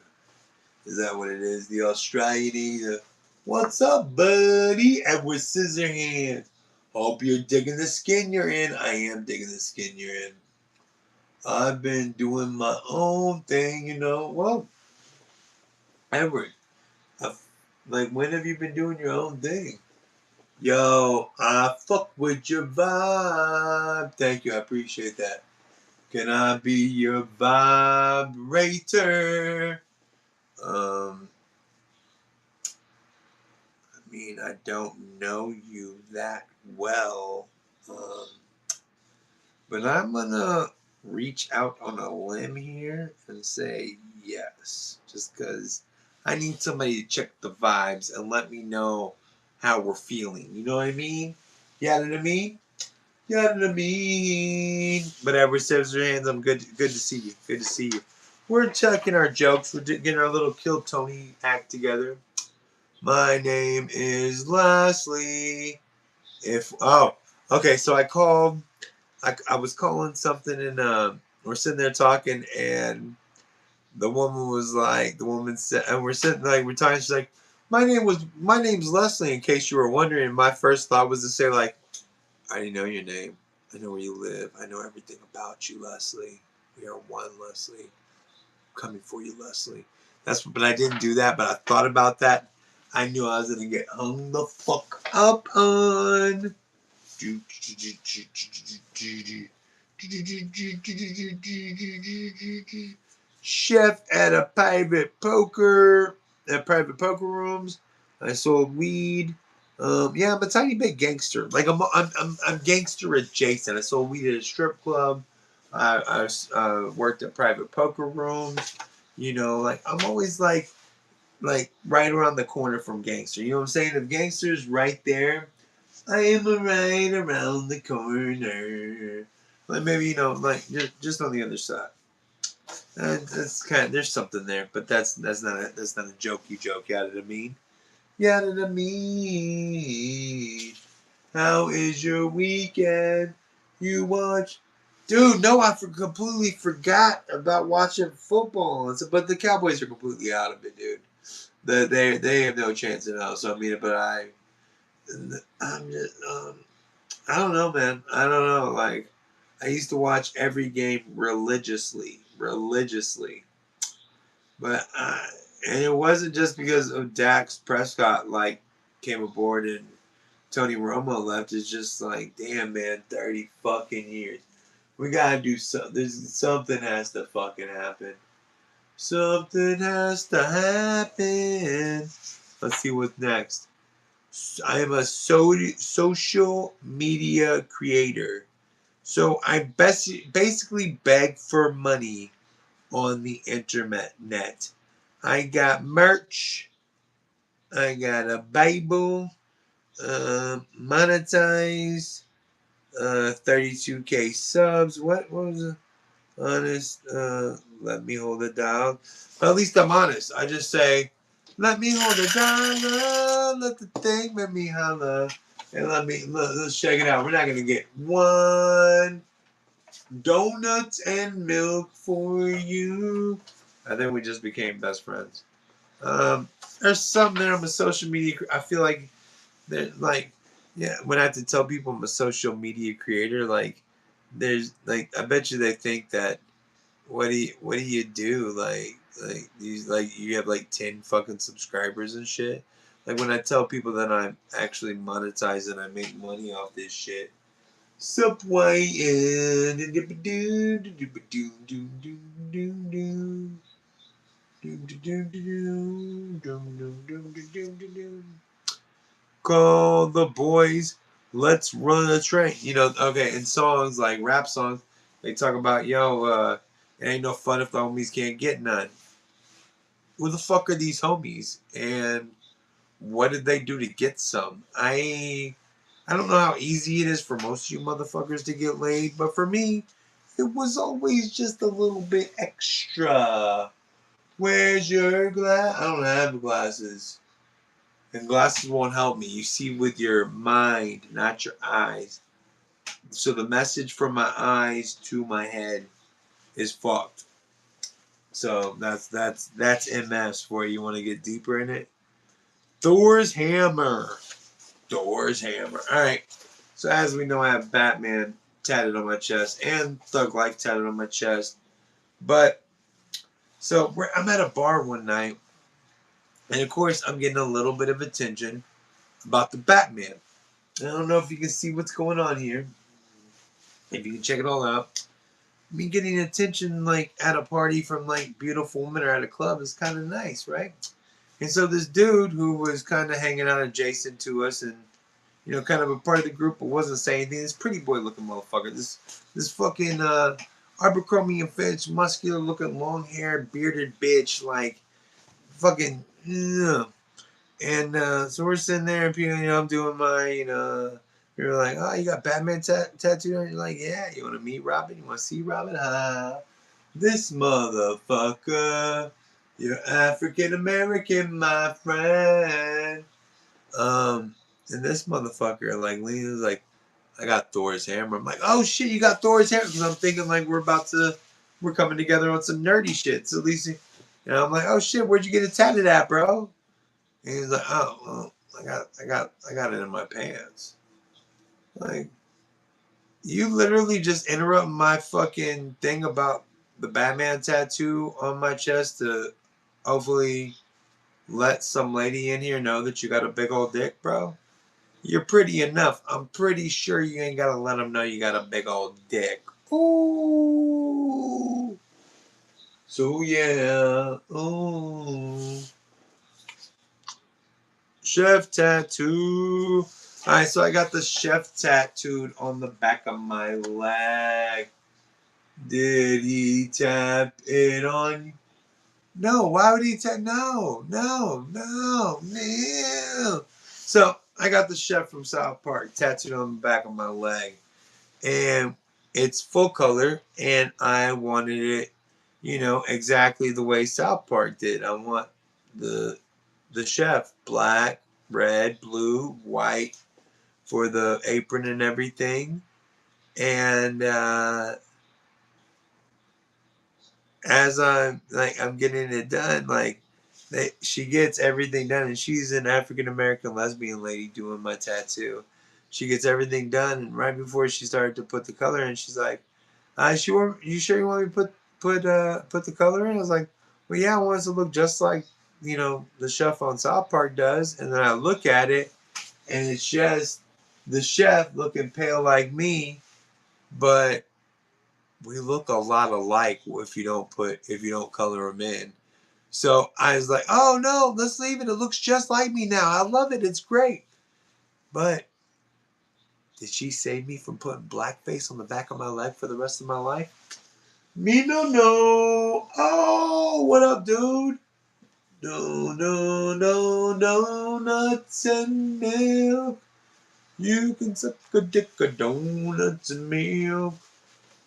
Is that what it is? The Australian in you. What's up, buddy? Edward Scissorhands. Hope you're digging the skin you're in. I am digging the skin you're in. I've been doing my own thing, you know. Well, Edward, like, when have you been doing your own thing? Yo, I fuck with your vibe. Thank you, I appreciate that. Can I be your vibrator? I mean, I don't know you that well, um, but I'm gonna reach out on a limb here and say yes, just because I need somebody to check the vibes and let me know how we're feeling. You know what I mean? You know what I mean? You know what I mean? But Edward Scissorhands, I'm good. Good to see you. Good to see you. We're checking our jokes. We're getting our little Kill Tony act together. My name is Leslie. Okay. So I called. I was calling something, and we're sitting there talking, and the woman said, and we're sitting like we're talking. She's like, my name's Leslie. In case you were wondering, my first thought was to say like, I already know your name. I know where you live. I know everything about you, Leslie. We are one, Leslie. I'm coming for you, Leslie. But I didn't do that. But I thought about that. I knew I was gonna get hung the fuck up on. Chef at private poker rooms. I sold weed. Yeah, I'm a tiny bit gangster. Like I'm gangster adjacent. I sold weed at a strip club. I worked at private poker rooms. You know, like I'm always like right around the corner from gangster. You know what I'm saying? If gangster's right there, I am right around the corner. Like maybe like just on the other side. That's there's something there, but that's not a jokey joke. You know what I mean? You know what I mean? How is your weekend? You watch? Dude, no, completely forgot about watching football. But the Cowboys are completely out of it, dude. They have no chance in hell. So I mean, but I'm just I don't know, man. I don't know. Like, I used to watch every game religiously, but and it wasn't just because of Dax Prescott like came aboard and Tony Romo left. It's just like, damn, man, 30 fucking years. We gotta do something. Something has to fucking happen. Something has to happen. Let's see what's next. I am a social media creator. So I basically beg for money on the internet. I got merch. I got a Bible. Monetize. 32K subs. What was it? Honest, let me hold it down. But at least I'm honest. I just say, let me hold it down, let the thing make me holler. And let's check it out. We're not gonna get one donut and milk for you. I think we just became best friends. There's something there. I'm a social media. I feel like there's like, yeah. When I have to tell people I'm a social media creator, like, there's like, I bet you they think that what do you do? Like these, like, you have like 10 fucking subscribers and shit. Like, when I tell people that I'm actually monetized and I make money off this shit. Subway and call the boys, let's run a train. Okay, in songs like rap songs, they talk about, it ain't no fun if the homies can't get none. Who the fuck are these homies? And what did they do to get some? I don't know how easy it is for most of you motherfuckers to get laid, but for me, it was always just a little bit extra. Where's your glass? I don't have glasses. And glasses won't help me. You see with your mind, not your eyes. So the message from my eyes to my head is fucked. So that's MS for you. You want to get deeper in it? Thor's hammer. Thor's hammer. Alright. So as we know, I have Batman tatted on my chest and Thug Life tatted on my chest. But so I'm at a bar one night, and of course I'm getting a little bit of attention about the Batman. I don't know if you can see what's going on here. If you can check it all out. Me getting attention like at a party from like beautiful women or at a club is kind of nice, right? And so this dude who was kind of hanging out adjacent to us and, kind of a part of the group but wasn't saying anything, this pretty boy looking motherfucker, this fucking Abercrombie and Fitch, muscular looking, long haired, bearded bitch, like fucking, ugh. And so we're sitting there, and people, I'm doing my, you're like, oh, you got Batman tattooed on? You're like, yeah. You want to meet Robin? You want to see Robin? This motherfucker, you're African American, my friend. And this motherfucker, like, leans like, I got Thor's hammer. I'm like, oh shit, you got Thor's hammer? Because I'm thinking like we're coming together on some nerdy shit. So at least, I'm like, oh shit, where'd you get it tatted at, bro? And he's like, oh, well, I got it in my pants. Like, you literally just interrupt my fucking thing about the Batman tattoo on my chest to hopefully let some lady in here know that you got a big old dick, bro. You're pretty enough. I'm pretty sure you ain't gotta let them know you got a big old dick. Ooh. So yeah. Ooh. Chef tattoo. Alright, so I got the chef tattooed on the back of my leg. Did he tap it on? No, why would he tap? No. So I got the chef from South Park tattooed on the back of my leg. And it's full color, and I wanted it, exactly the way South Park did. I want the chef black, red, blue, white for the apron and everything. And as I'm getting it done, like she gets everything done, and she's an African American lesbian lady doing my tattoo. She gets everything done, and right before she started to put the color in, she's like, you sure you want me to put the color in?" I was like, "Well, yeah, I want it to look just like, the chef on South Park does." And then I look at it, and it's just the chef looking pale like me, but we look a lot alike if you don't color them in. So I was like, "Oh no, let's leave it. It looks just like me now. I love it. It's great." But did she save me from putting blackface on the back of my leg for the rest of my life? Me no. Oh, what up, dude? No, nuts and milk. You can suck a dick a donuts and milk.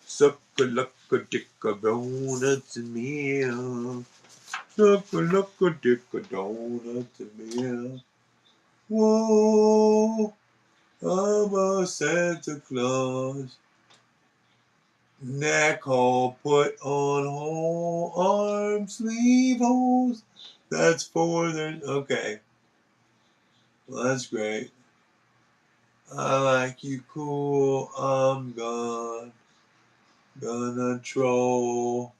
Suck a luck a dick a donuts and milk. Suck a luck a dick a donuts and milk. Whoa, I'm a Santa Claus. Neck hole put on hole, arm sleeve holes. That's for the. Okay. Well, that's great. I like you cool. I'm gonna troll.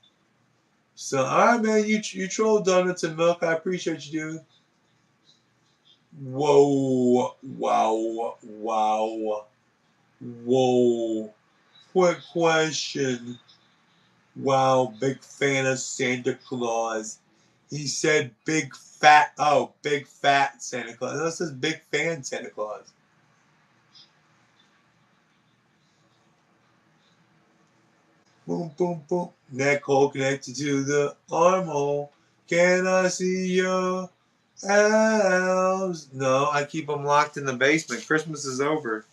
So, alright, man. You troll donuts and milk. I appreciate you, dude. Whoa. Wow. Wow. Whoa. Quick question. Wow, big fan of Santa Claus. He said big fat Santa Claus. No, it says big fan Santa Claus. Boom, boom, boom. Neck hole connected to the armhole. Can I see your elves? No, I keep them locked in the basement. Christmas is over.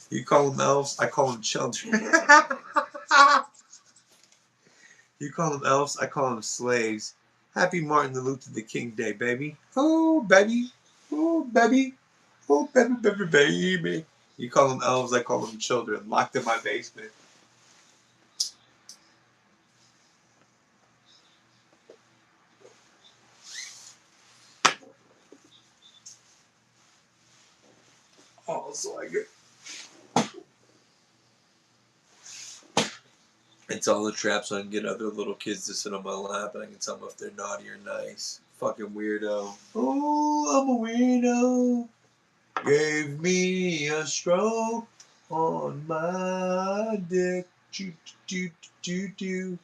You call them elves, I call them children. You call them elves, I call them slaves. Happy Martin Luther King Day, baby. Oh, baby. Oh, baby. Oh, baby, baby, baby. You call them elves, I call them children. Locked in my basement. Oh, so I get. It's all a trap so I can get other little kids to sit on my lap and I can tell them if they're naughty or nice. Fucking weirdo. Oh, I'm a weirdo. Gave me a stroke on my dick. Choo, choo, choo, choo.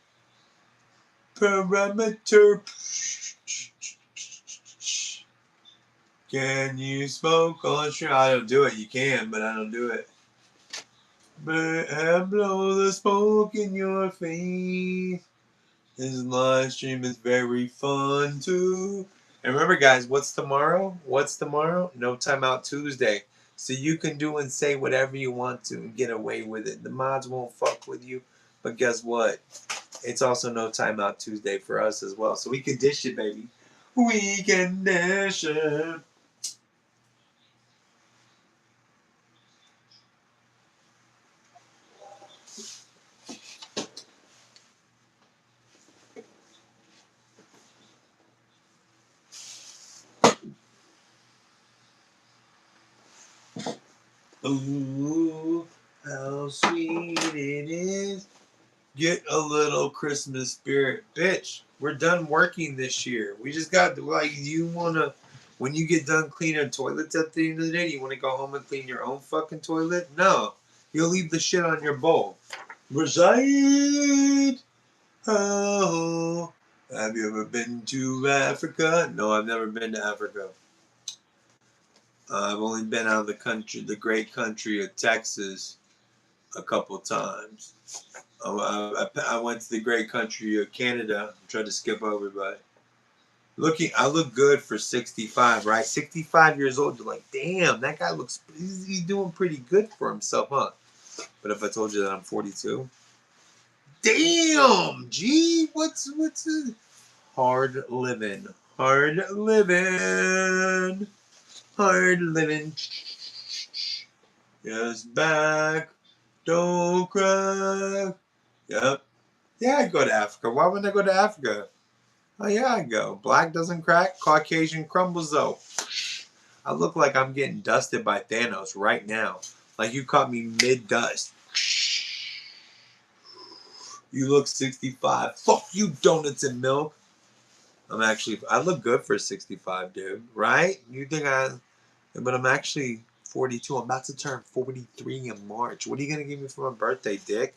Parameter. Can you smoke on shrimp? I don't do it. You can, but I don't do it. But blow the smoke in your face. This live stream is very fun too. And remember, guys, what's tomorrow? What's tomorrow? No Timeout Tuesday. So you can do and say whatever you want to and get away with it. The mods won't fuck with you. But guess what? It's also No Timeout Tuesday for us as well. So we can dish it, baby. We can dish it. Ooh, how sweet it is. Get a little Christmas spirit. Bitch, we're done working this year. We just got, like, you want to, when you get done cleaning toilets at the end of the day, you want to go home and clean your own fucking toilet? No. You'll leave the shit on your bowl. Reside. Oh. Have you ever been to Africa? No, I've never been to Africa. I've only been out of the country, the great country of Texas, a couple times. I went to the great country of Canada. I'm trying to skip over, but I look good for 65, right? 65 years old. You're like, damn, that guy looks, he's doing pretty good for himself, huh? But if I told you that I'm 42, damn, gee, what's it? Hard living, hard living, hard living. Yes, back, don't cry. Yep. Yeah, I'd go to Africa. Why wouldn't I go to Africa? Oh, yeah, I'd go. Black doesn't crack, Caucasian crumbles, though. I look like I'm getting dusted by Thanos right now. Like you caught me mid-dust. You look 65. Fuck you, donuts and milk. I look good for 65, dude. Right? But I'm actually 42. I'm about to turn 43 in March. What are you going to give me for my birthday, dick?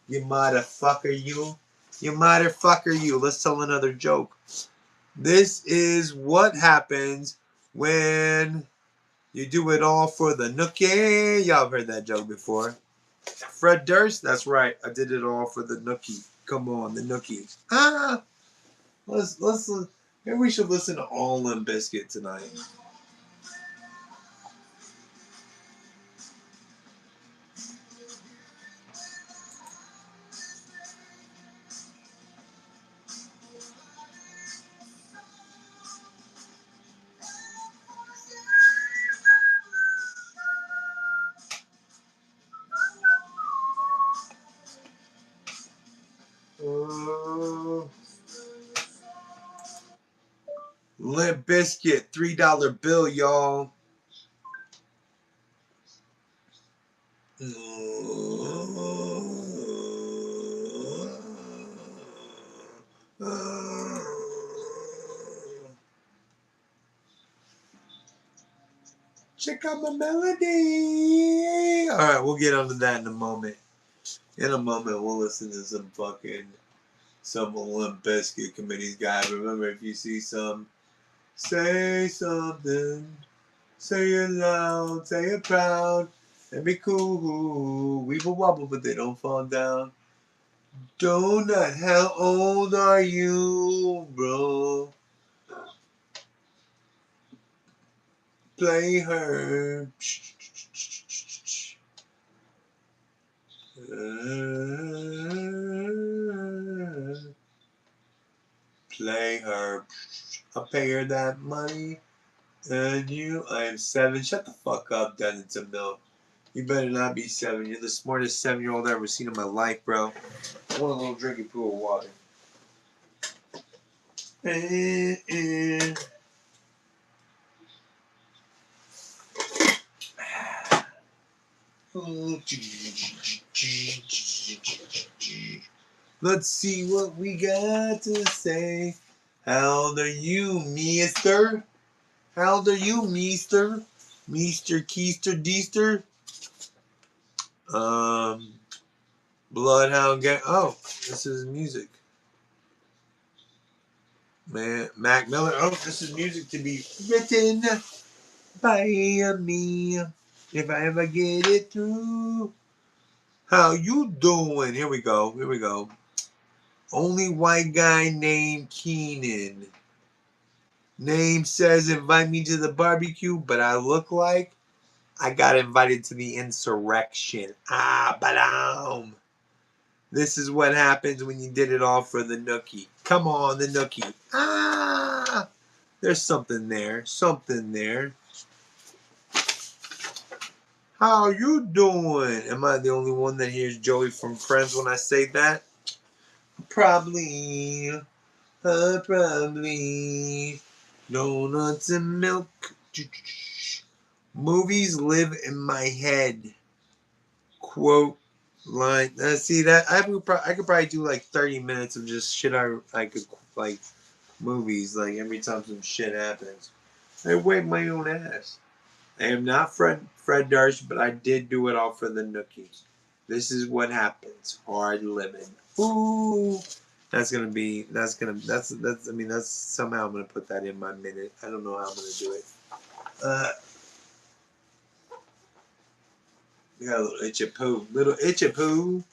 You motherfucker, you. You motherfucker, you. Let's tell another joke. This is what happens when you do it all for the nookie. Y'all have heard that joke before. Fred Durst? That's right. I did it all for the nookie. Come on, the nookie. Maybe we should listen to All Limp Bizkit tonight. Limp Bizkit, $3 bill, y'all. Check out my melody. All right, we'll get onto that in a moment. In a moment, we'll listen to some Limp Bizkit Committee's guy. Remember, if you see some, say something. Say it loud, say it proud, and be cool. Weeble wobble, but they don't fall down. Donut, how old are you, bro? Play her. Play her. I'll pay her that money. And you, I am 7. Shut the fuck up, Denton Mill. You better not be 7. You're the smartest 7-year-old I've ever seen in my life, bro. I want a little drinking pool of water. Let's see what we got to say. How old are you, mister? How old are you, meester? Meester, Keister, Deester? Bloodhound Gang. Oh, this is music. Man, Mac Miller. Oh, this is music to be written by me. If I ever get it through. How you doing? Here we go. Here we go. Only white guy named Keenan. Name says invite me to the barbecue, but I look like I got invited to the insurrection. Ah, badam. This is what happens when you did it all for the nookie. Come on, the nookie. Ah, there's something there. Something there. How you doing? Am I the only one that hears Joey from Friends when I say that? Probably. Probably. Donuts and milk. Movies live in my head. Quote line. See that I could probably do like 30 minutes of just shit I could like movies like every time some shit happens. I wipe my own ass. I am not Fred Darsh, but I did do it all for the nookies. This is what happens. Hard living. Ooh. That's I mean that's somehow I'm gonna put that in my minute. I don't know how I'm gonna do it. We got a little itchy poo. Little itchy poo.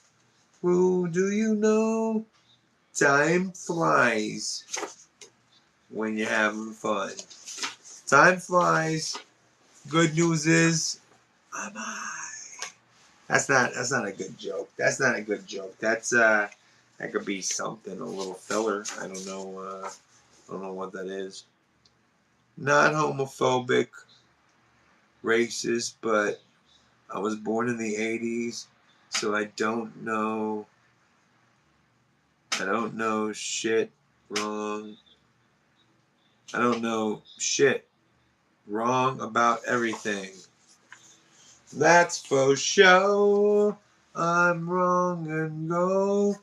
Who do you know? Time flies when you're having fun. Time flies. Good news is I'm high. That's not a good joke. That's not a good joke. That could be something, a little filler. I don't know what that is. Not homophobic, racist, but I was born in the 80s, so I don't know shit wrong. I don't know shit wrong about everything. That's for sure. I'm wrong and go.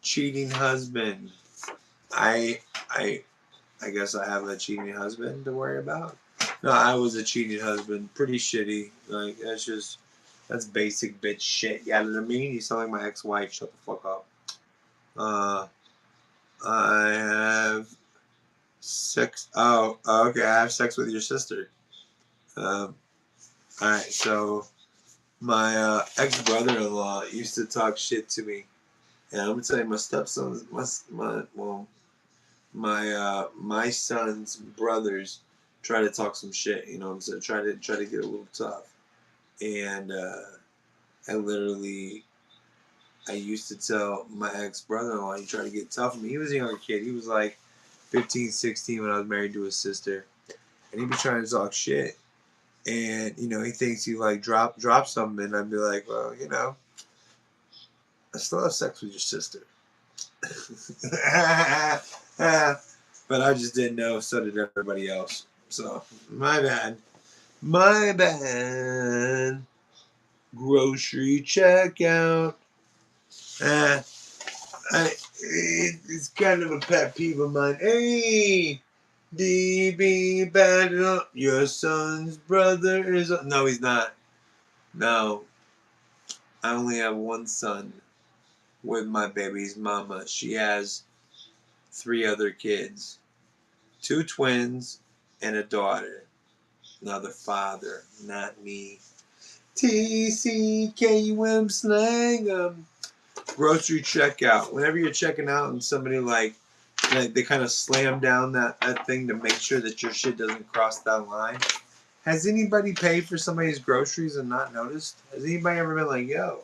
Cheating husband. I guess I have a cheating husband to worry about. No, I was a cheating husband. Pretty shitty. Like that's basic bitch shit. You know what I mean? You sound like my ex-wife. Shut the fuck up. I have sex. Oh, okay. I have sex with your sister. All right. So my ex-brother-in-law used to talk shit to me, and I'm gonna tell you, my stepson's my son's brothers try to talk some shit. You know what I'm saying? Try to get a little tough, and I used to tell my ex-brother-in-law, he tried to get tough with me. He was a younger kid. He was like 15, 16 when I was married to his sister. And he'd be trying to talk shit. And, he thinks he like drop something. And I'd be like, well, I still have sex with your sister. But I just didn't know. So did everybody else. So my bad. My bad. Grocery checkout. It's kind of a pet peeve of mine. Hey, DB battle. Your son's brother is. No, he's not. No, I only have one son with my baby's mama. She has 3 other kids, 2 twins and a daughter. Another father, not me. TCKUM slang. Grocery checkout. Whenever you're checking out and somebody like they kind of slam down that thing to make sure that your shit doesn't cross that line. Has anybody paid for somebody's groceries and not noticed? Has anybody ever been like, yo?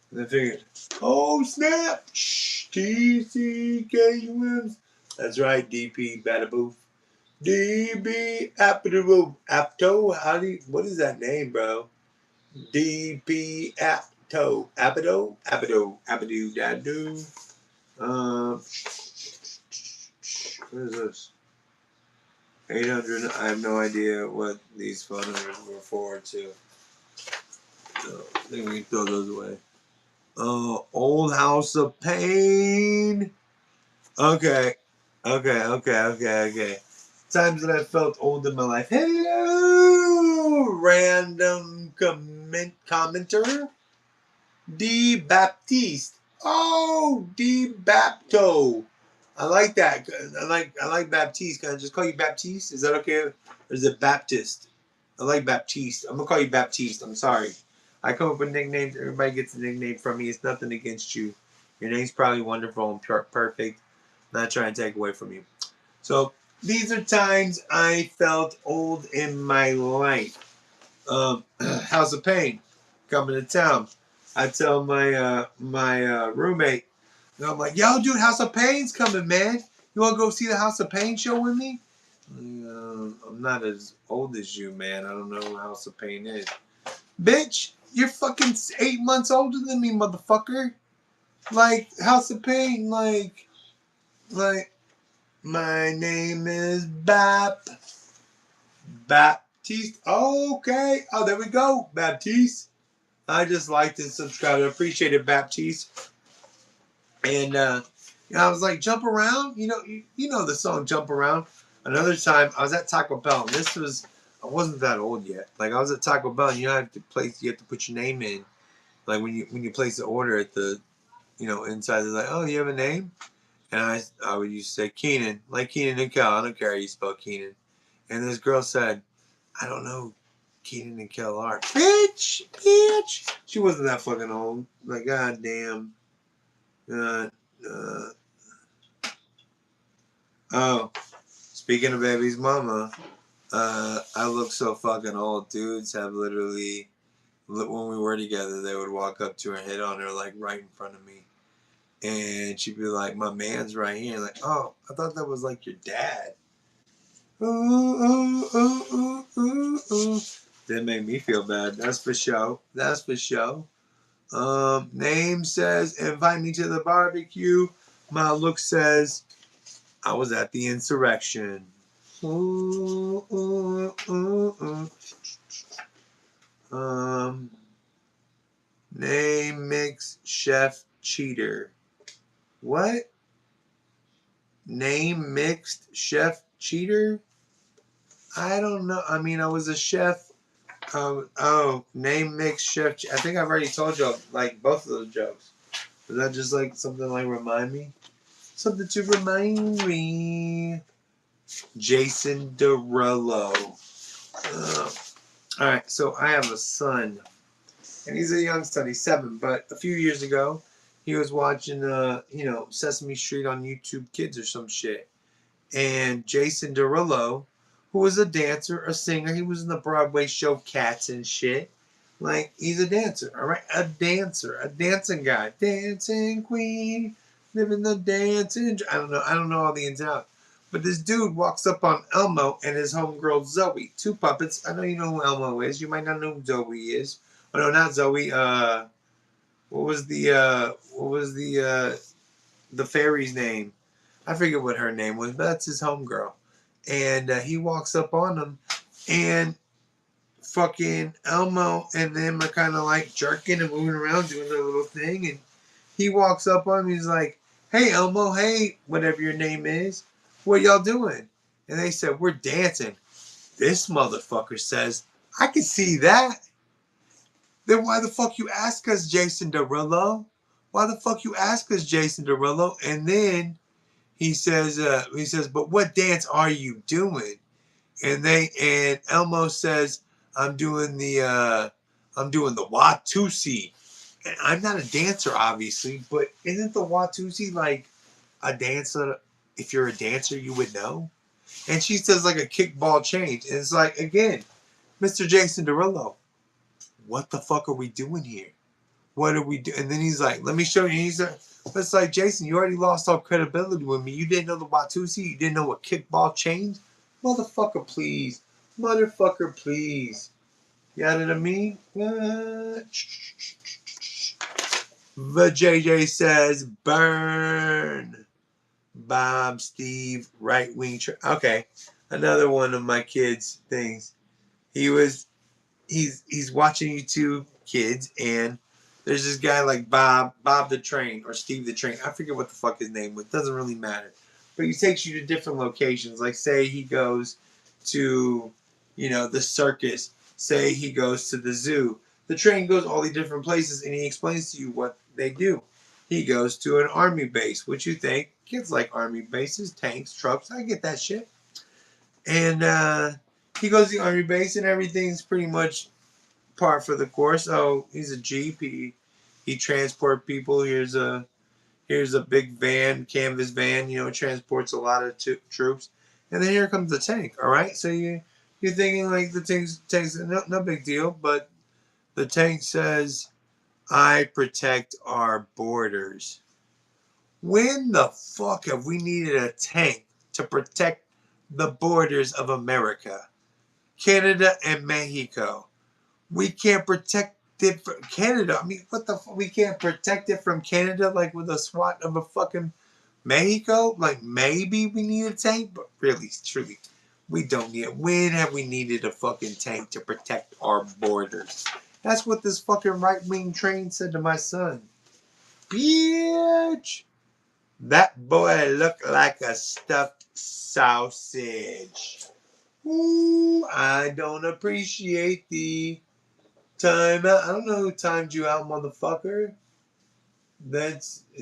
And they figured, oh snap! Shh, TCKUMs. That's right, DP Badaboo. DB Apto. Apto? What is that name, bro? DP Apto. Apto? Apto. Apto Dadu. What is this? 800. I have no idea what these phone numbers were forward to. So I think we can throw those away. Old House of Pain. Okay. Times that I felt old in my life. Hello, random commenter. D Baptiste. Oh, D Bapto. I like that. I like Baptiste. Can I just call you Baptiste? Is that okay? Or is it Baptist? I like Baptiste. I'm gonna call you Baptiste. I'm sorry. I come up with nicknames. Everybody gets a nickname from me. It's nothing against you. Your name's probably wonderful and perfect. I'm not trying to take away from you. So these are times I felt old in my life. House of Pain coming to town. I tell my roommate, I'm like, yo, dude, House of Pain's coming, man. You want to go see the House of Pain show with me? I'm not as old as you, man. I don't know who House of Pain is. Bitch, you're fucking 8 months older than me, motherfucker. Like, House of Pain, like, my name is Baptiste. Okay. Oh, there we go, Baptiste. I just liked and subscribed. I appreciate it, Baptiste. And I was like, jump around. You know the song Jump Around. Another time I was at Taco Bell. And I wasn't that old yet. Like I was at Taco Bell and you have to put your name in. Like when you place the order at the inside, they're like, oh, you have a name? And I would used to say Keenan, like Keenan and Kel. I don't care how you spell Keenan. And this girl said, I don't know Keenan and Kel are. Bitch. She wasn't that fucking old. Like, god damn. Oh, speaking of baby's mama, I look so fucking old. Dudes have literally, when we were together, they would walk up to her and hit on her like right in front of me. And she'd be like, my man's right here. Like, oh, I thought that was like your dad. Ooh. Didn't make me feel bad. That's for show. Name says, invite me to the barbecue. My look says, I was at the insurrection. Name mix chef cheater. What? Name mixed chef cheater? I don't know. I mean, I was a chef. Name mix chef. I think I've already told you like both of those jokes. Is that just like something like remind me? Something to remind me. Jason Derulo. All right, so I have a son, and he's a young son. He's 7, but a few years ago, he was watching, Sesame Street on YouTube Kids or some shit. And Jason Derulo, who was a dancer, a singer, he was in the Broadway show Cats and shit. Like, he's a dancer, all right? A dancing guy. Dancing queen, living the dancing. I don't know all the ins and outs. But this dude walks up on Elmo and his homegirl Zoe. 2 puppets. I know you know who Elmo is. You might not know who Zoe is. Oh no, not Zoe. What was the fairy's name? I forget what her name was, but that's his homegirl. And he walks up on him, and fucking Elmo and them are kind of like jerking and moving around, doing their little thing. And he walks up on him. He's like, "Hey, Elmo. Hey, whatever your name is. What y'all doing?" And they said, "We're dancing." This motherfucker says, "I can see that. Then why the fuck you ask us, Jason Derulo? Why the fuck you ask us, Jason Derulo?" And then he says, "But what dance are you doing?" And Elmo says, "I'm doing the Watusi." And I'm not a dancer, obviously, but isn't the Watusi like a dancer? If you're a dancer, you would know. And she says like a kickball change, and it's like, again, Mr. Jason Derulo, what the fuck are we doing here? What are we doing? And then he's like, "Let me show you." And he's like, it's like, "Jason, you already lost all credibility with me. You didn't know the Watusi. You didn't know what kickball change. Motherfucker, please. Motherfucker, please." You know what I mean? The JJ says, "Burn." Bob, Steve, right wing. Okay, another one of my kids' things. He's watching YouTube Kids, and there's this guy like Bob the Train, or Steve the Train. I forget what the fuck his name was. Doesn't really matter. But he takes you to different locations. Like, say he goes to, the circus. Say he goes to the zoo. The train goes all these different places, and he explains to you what they do. He goes to an army base, which you think kids like army bases, tanks, trucks. I get that shit. And he goes to the army base, and everything's pretty much par for the course. Oh, he's a Jeep. He transport people. Here's a big van, canvas van. Transports a lot of troops. And then here comes the tank. All right, so you're thinking like the tank's no big deal, but the tank says, "I protect our borders." When the fuck have we needed a tank to protect the borders of America, Canada, and Mexico? We can't protect it from Canada. I mean, what the fuck? We can't protect it from Canada like with a SWAT of a fucking Mexico? Like, maybe we need a tank, but really, truly, we don't need it. When have we needed a fucking tank to protect our borders? That's what this fucking right-wing train said to my son. Bitch! That boy looked like a stuffed sausage. Ooh, I don't appreciate the time out. I don't know who timed you out, motherfucker.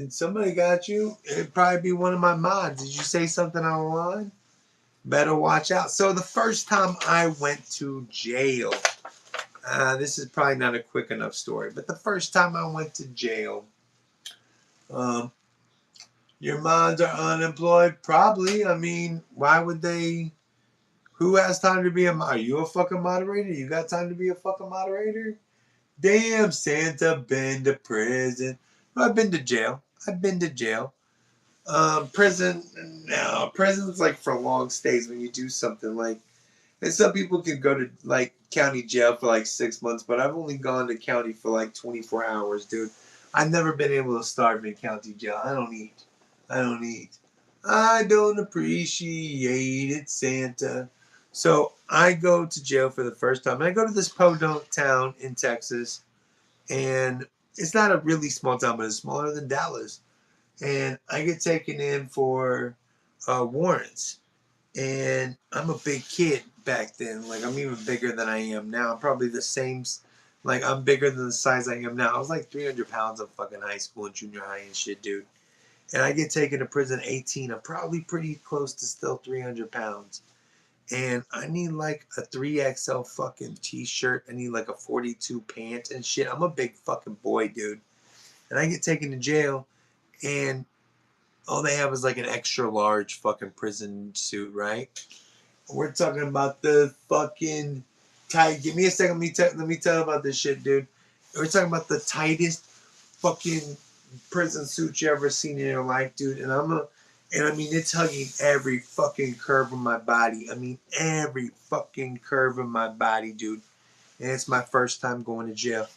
Somebody got you. It'd probably be one of my mods. Did you say something online? Better watch out. So the first time I went to jail, this is probably not a quick enough story, but the first time I went to jail, your mods are unemployed? Probably. I mean, why would they? Who has time to be a mod? Are you a fucking moderator? You got time to be a fucking moderator? Damn, Santa, been to prison. I've been to jail. Prison, no. Prison's like for long stays when you do something like, and some people can go to like county jail for like 6 months, but I've only gone to county for like 24 hours, dude. I've never been able to starve in county jail. I don't eat. I don't appreciate it, Santa. So I go to jail for the first time. I go to this podunk town in Texas, and it's not a really small town, but it's smaller than Dallas. And I get taken in for warrants. And I'm a big kid back then. Like, I'm even bigger than I am now. I'm probably the same. Like, I'm bigger than the size I am now. I was like 300 pounds in fucking high school and junior high and shit, dude. And I get taken to prison 18. I'm probably pretty close to still 300 pounds. And I need like a 3XL fucking t-shirt. I need like a 42 pant and shit. I'm a big fucking boy, dude. And I get taken to jail, and all they have is like an extra large fucking prison suit, right? We're talking about the fucking tight. Give me a second. Let me tell you about this shit, dude. We're talking about the tightest fucking prison suit you ever seen in your life, dude. And I mean, it's hugging every fucking curve of my body. I mean, every fucking curve of my body, dude. And it's my first time going to jail.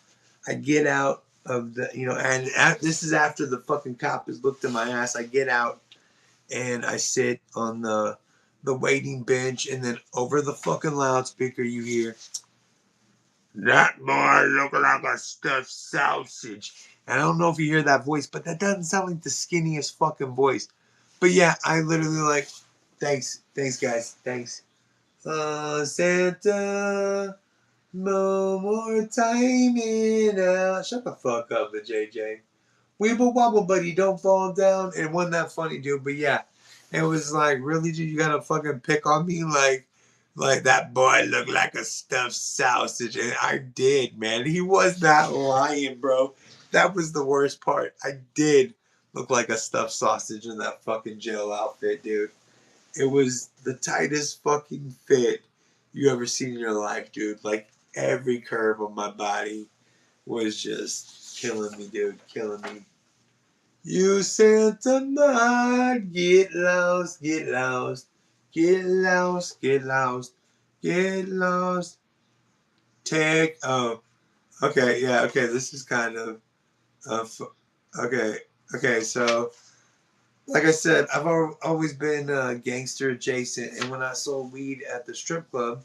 I get out of the, and this is after the fucking cop has looked at my ass. I get out, and I sit on the waiting bench, and then over the fucking loudspeaker you hear, "That boy look like a stuffed sausage." And I don't know if you hear that voice, but that doesn't sound like the skinniest fucking voice. But yeah, I literally like, thanks guys, thanks. Santa, no more time in out. Shut the fuck up, the JJ. Weeble wobble, buddy, don't fall down. It wasn't that funny, dude. But yeah, it was like, really, dude, you gotta fucking pick on me like that boy looked like a stuffed sausage, and I did, man. He was not lying, bro. That was the worst part. I did look like a stuffed sausage in that fucking jail outfit, dude. It was the tightest fucking fit you ever seen in your life, dude. Like every curve of my body was just killing me, dude. Killing me. You Santa Maud, get lost, get lost, get lost, get lost, get lost. Take okay, yeah, okay. This is kind of okay, okay. So, like I said, I've always been gangster adjacent, and when I sold weed at the strip club,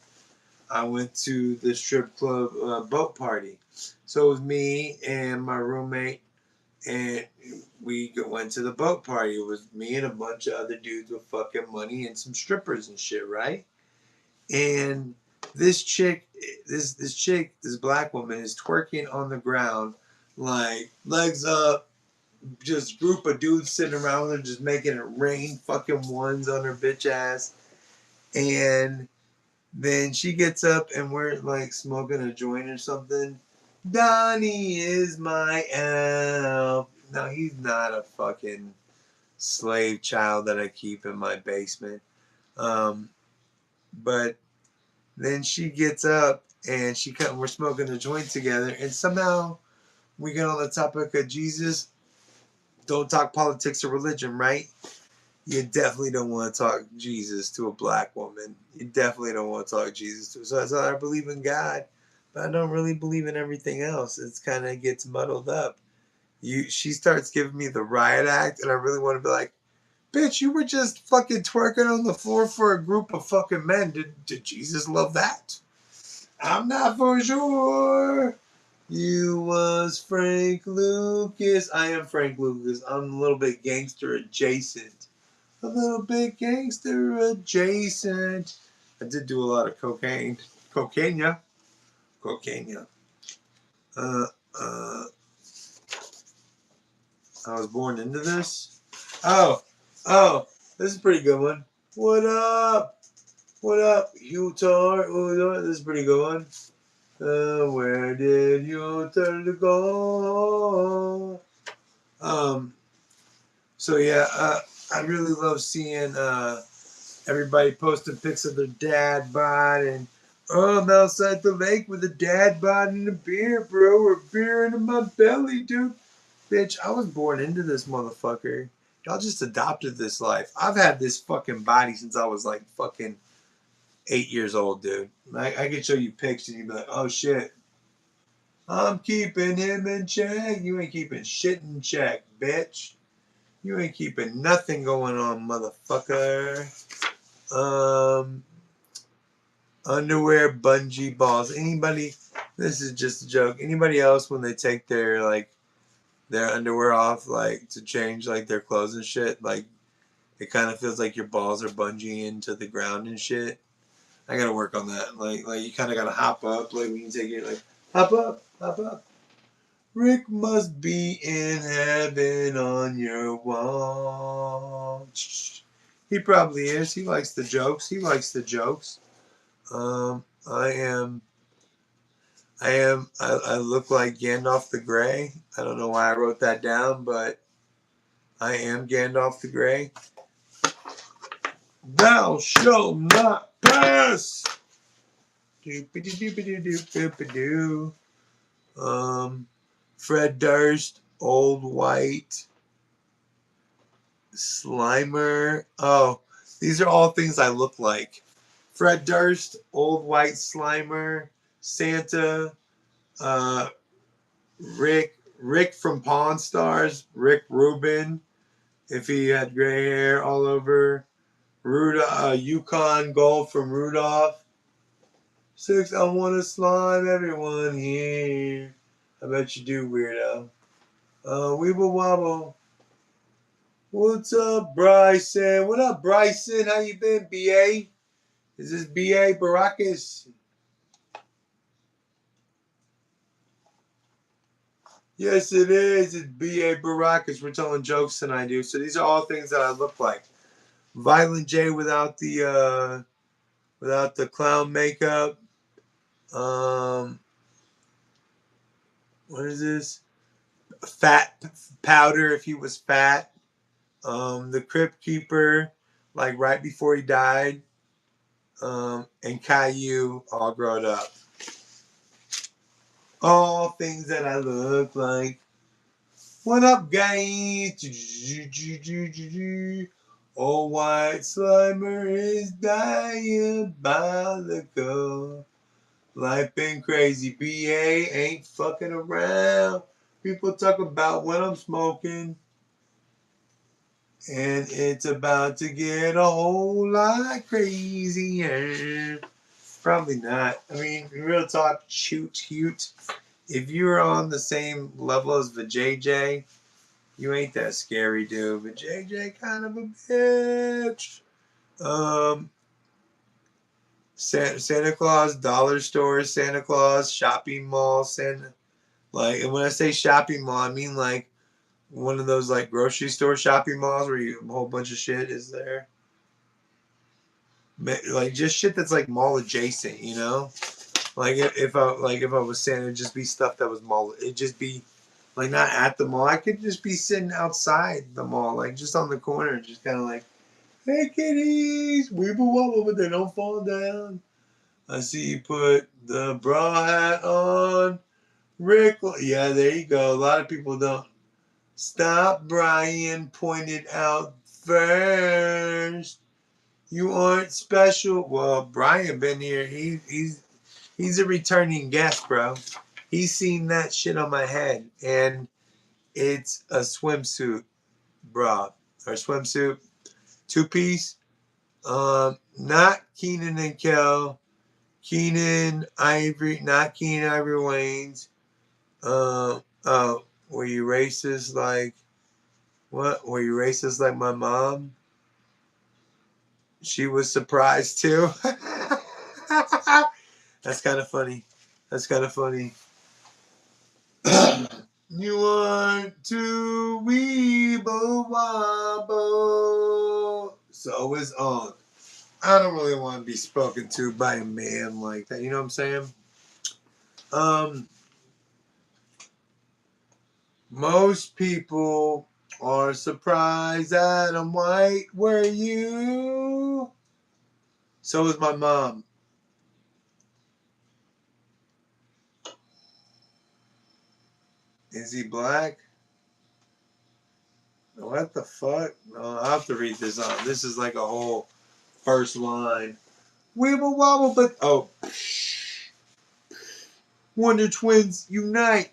I went to the strip club boat party. So it was me and my roommate, and we went to the boat party. It was me and a bunch of other dudes with fucking money and some strippers and shit, right? And this chick, this black woman is twerking on the ground, like legs up, just group of dudes sitting around her, just making it rain fucking ones on her bitch ass. And then she gets up and we're like smoking a joint or something. Donnie is my elf. No, he's not a fucking slave child that I keep in my basement. But then she gets up and we're smoking a joint together, and somehow we get on the topic of Jesus. Don't talk politics or religion, right? You definitely don't want to talk Jesus to a black woman. You definitely don't want to talk Jesus to. So I believe in God, but I don't really believe in everything else. It's kind of gets muddled up. She starts giving me the riot act, and I really want to be like, bitch, you were just fucking twerking on the floor for a group of fucking men. Did Jesus love that? I'm not for sure. You was Frank Lucas. I am Frank Lucas. I'm a little bit gangster adjacent. A little bit gangster adjacent. I did do a lot of cocaine. Cocaine, yeah. Cocaine, yeah. Uh, uh, I was born into this. Oh, this is a pretty good one. What up? What up, Utah? This is a pretty good one. Where did you turn to go? So yeah, I really love seeing everybody posting pics of their dad bod, and I'm outside the lake with a dad bod and a beer, bro, or beer into my belly, dude. Bitch, I was born into this motherfucker. Y'all just adopted this life. I've had this fucking body since I was like fucking 8 years old, dude. I could show you pics and you'd be like, oh shit. I'm keeping him in check. You ain't keeping shit in check, bitch. You ain't keeping nothing going on, motherfucker. Underwear bungee balls. Anybody? This is just a joke. Anybody else when they take their underwear off, like to change like their clothes and shit, like it kind of feels like your balls are bungeeing into the ground and shit. I gotta work on that. Like you kind of gotta hop up, like when you take it, like hop up, hop up. Rick must be in heaven on your wall. He probably is. He likes the jokes. He likes the jokes. I am. I look like Gandalf the Grey. I don't know why I wrote that down, but I am Gandalf the Grey. Thou shalt not pass. Fred Durst, Old White, Slimer. Oh, these are all things I look like. Fred Durst, Old White Slimer, Santa, Rick from Pawn Stars, Rick Rubin, if he had gray hair all over. Yukon Gold from Rudolph. 6, I want to slime everyone here. I bet you do, weirdo. Weeble Wobble. What's up, Bryson? What up, Bryson? How you been, BA? Is this BA Baracus? Yes, it is. It's BA Baracus. We're telling jokes tonight, dude. So these are all things that I look like. Violent J without the clown makeup. What is this? Fat Powder if he was fat. The Crypt Keeper, like right before he died. And Caillou all grown up. All things that I look like. What up, guys? Old white Slimer is diabolical. Life been crazy. BA ain't fucking around. People talk about what I'm smoking. And it's about to get a whole lot crazier. Probably not. I mean, real talk, shoot. If you're on the same level as the JJ, you ain't that scary, dude. But JJ kind of a bitch. Santa Claus, dollar store, Santa Claus, shopping mall, Santa. Like, and when I say shopping mall, I mean like one of those like grocery store shopping malls where a whole bunch of shit is there. Like just shit that's like mall adjacent, you know. Like if I was Santa, it'd just be stuff that was mall. It'd just be like not at the mall. I could just be sitting outside the mall, like just on the corner, just kind of like, hey kitties, weeble wobble, but they don't fall down. I see you put the bra hat on. Rick, yeah, there you go. A lot of people don't. Stop, Brian pointed out first. You aren't special. Well, Brian been here. He's a returning guest, bro. He's seen that shit on my head, and it's a swimsuit bra or swimsuit 2-piece. Not Keenan and Kel. Keenan Ivory, not Keenan Ivory Wayne's. Oh, were you racist like what? Were you racist like my mom? She was surprised too. That's kind of funny. That's kind of funny. You want to weeble wobble. So it's on. I don't really want to be spoken to by a man like that. You know what I'm saying? Most people are surprised that I'm white. Were you? So is my mom. Is he black? What the fuck? No, I'll have to read this on. This is like a whole first line. Wibble wobble, but oh. Wonder Twins unite.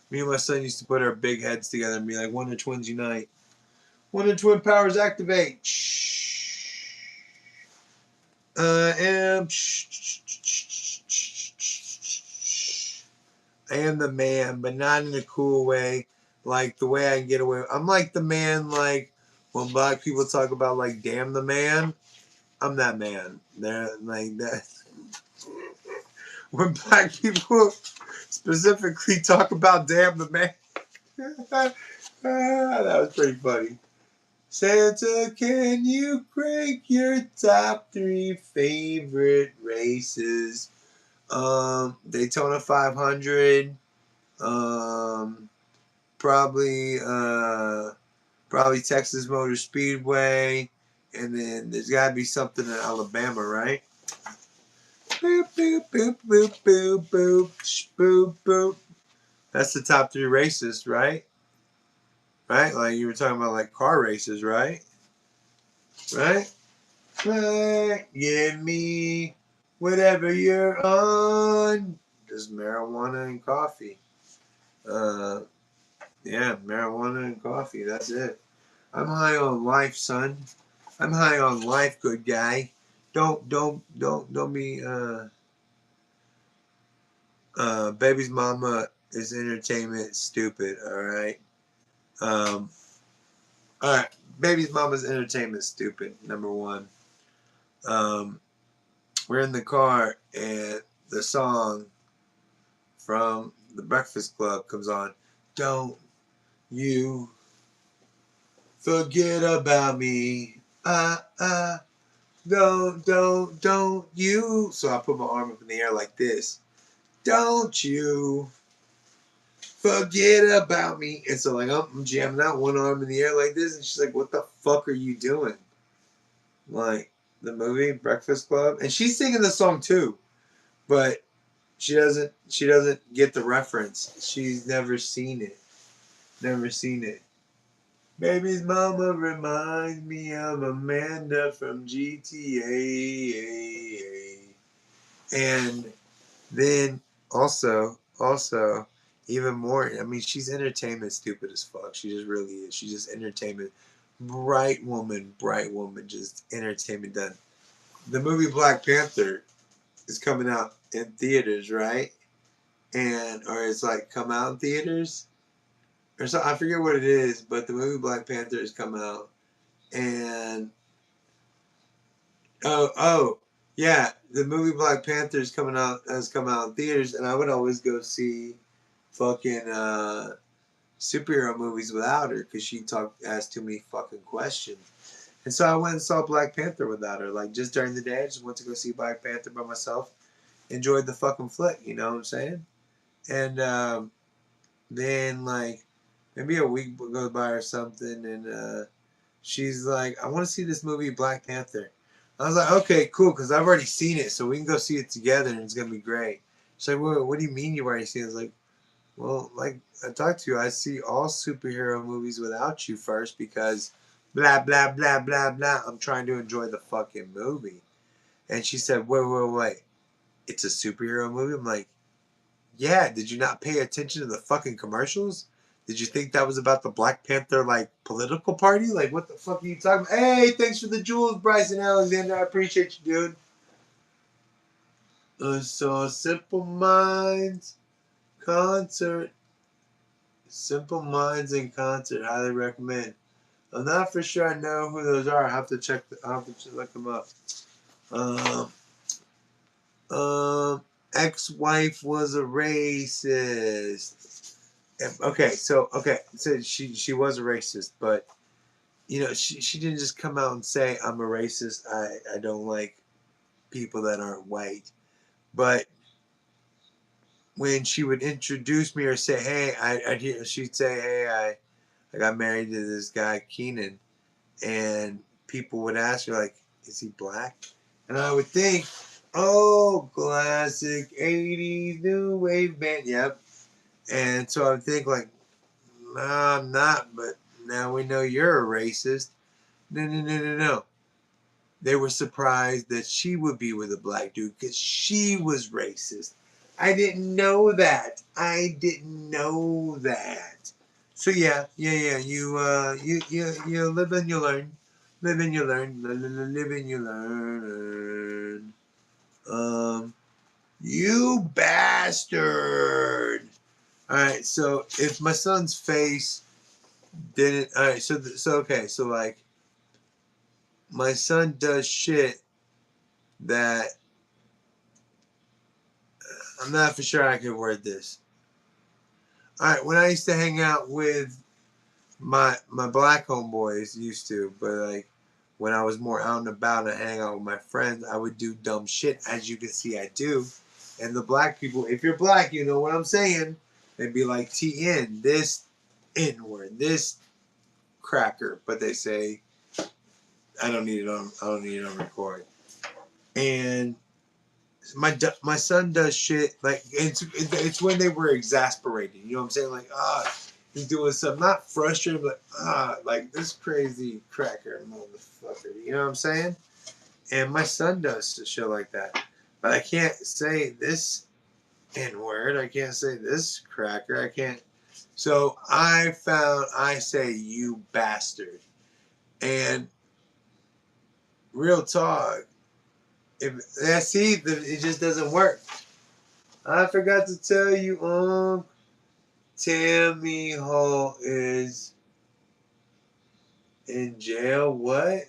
Me and my son used to put our big heads together and be like, Wonder Twins unite. Wonder Twin powers activate. I am the man, but not in a cool way. Like the way I can get away. I'm like the man, like when black people talk about like damn the man. I'm that man. They're like that. When black people specifically talk about damn the man. That was pretty funny. Santa, can you rank your top 3 favorite races? Daytona 500. Probably Texas Motor Speedway, and then there's got to be something in Alabama, right? Boop boop boop boop boop boop boop boop. That's the top 3 races, right? Right? Like you were talking about, like car races, right? Right? Right. Give me whatever you're on. Just marijuana and coffee. Yeah, marijuana and coffee. That's it. I'm high on life, son. I'm high on life, good guy. Don't be. Baby's mama is entertainment stupid. All right. Um. All right. Baby's mama's entertainment stupid. Number one. Um. We're in the car and the song from the Breakfast Club comes on. Don't you forget about me. Don't you. So I put my arm up in the air like this. Don't you forget about me. And so like I'm jamming out one arm in the air like this, and she's like, "What the fuck are you doing?" Like the movie Breakfast Club, and she's singing the song too, but she doesn't get the reference. She's never seen it. Never seen it. Baby's mama reminds me of Amanda from GTA. And then also, even more, I mean, she's entertainment stupid as fuck. She just really is. She's just entertainment. Bright woman, just entertainment done. The movie Black Panther is coming out in theaters, right? Or it's like come out in theaters or so. I forget what it is, but the movie Black Panther has come out, and yeah, the movie Black Panther has come out in theaters, and I would always go see fucking superhero movies without her because she asked too many fucking questions. And so I went and saw Black Panther without her. Like just during the day, I just went to go see Black Panther by myself. Enjoyed the fucking flick, you know what I'm saying? And then like maybe a week goes by or something, and she's like, "I want to see this movie Black Panther." I was like, "Okay, cool," because I've already seen it, so we can go see it together, and it's gonna be great. She's like, "What do you mean you've already seen it?" I was like, "Well, like I talked to you, I see all superhero movies without you first because blah blah blah blah blah. I'm trying to enjoy the fucking movie." And she said, "Wait. It's a superhero movie?" I'm like, "Yeah, did you not pay attention to the fucking commercials? Did you think that was about the Black Panther like political party? Like what the fuck are you talking about?" Hey, thanks for the jewels, Bryson Alexander. I appreciate you, dude. So Simple Minds concert. Simple Minds in concert. Highly recommend. I'm not for sure I know who those are. I have to check. I have to look them up. Um, ex-wife was a racist. So she was a racist, but she didn't just come out and say I'm a racist. I don't like people that aren't white. But when she would introduce me or say, "Hey," she'd say, "Hey, I got married to this guy Keenan," and people would ask her like, "Is he black?" And I would think, "Oh, classic '80s new wave band, yep." And so I would think like, "No, I'm not," but now we know you're a racist. No. They were surprised that she would be with a black dude because she was racist. I didn't know that. So yeah. You live and you learn. Live and you learn. Live and you learn. You bastard. All right. So if my son's face didn't. All right. Okay. So like, my son does shit that I'm not for sure I can word this. All right, when I used to hang out with my black homeboys, used to, but like when I was more out and about and hang out with my friends, I would do dumb shit, as you can see I do. And the black people, if you're black, you know what I'm saying. They'd be like, "TN, this N word, this cracker," but they say, I don't need it on record. And my son does shit like it's when they were exasperated. You know what I'm saying? Like he's doing something not frustrated, but like this crazy cracker motherfucker. You know what I'm saying? And my son does shit like that, but I can't say this N word. I can't say this cracker. I can't. So I say, you bastard. And real talk, it just doesn't work. I forgot to tell you, Tammy Hall is in jail. What?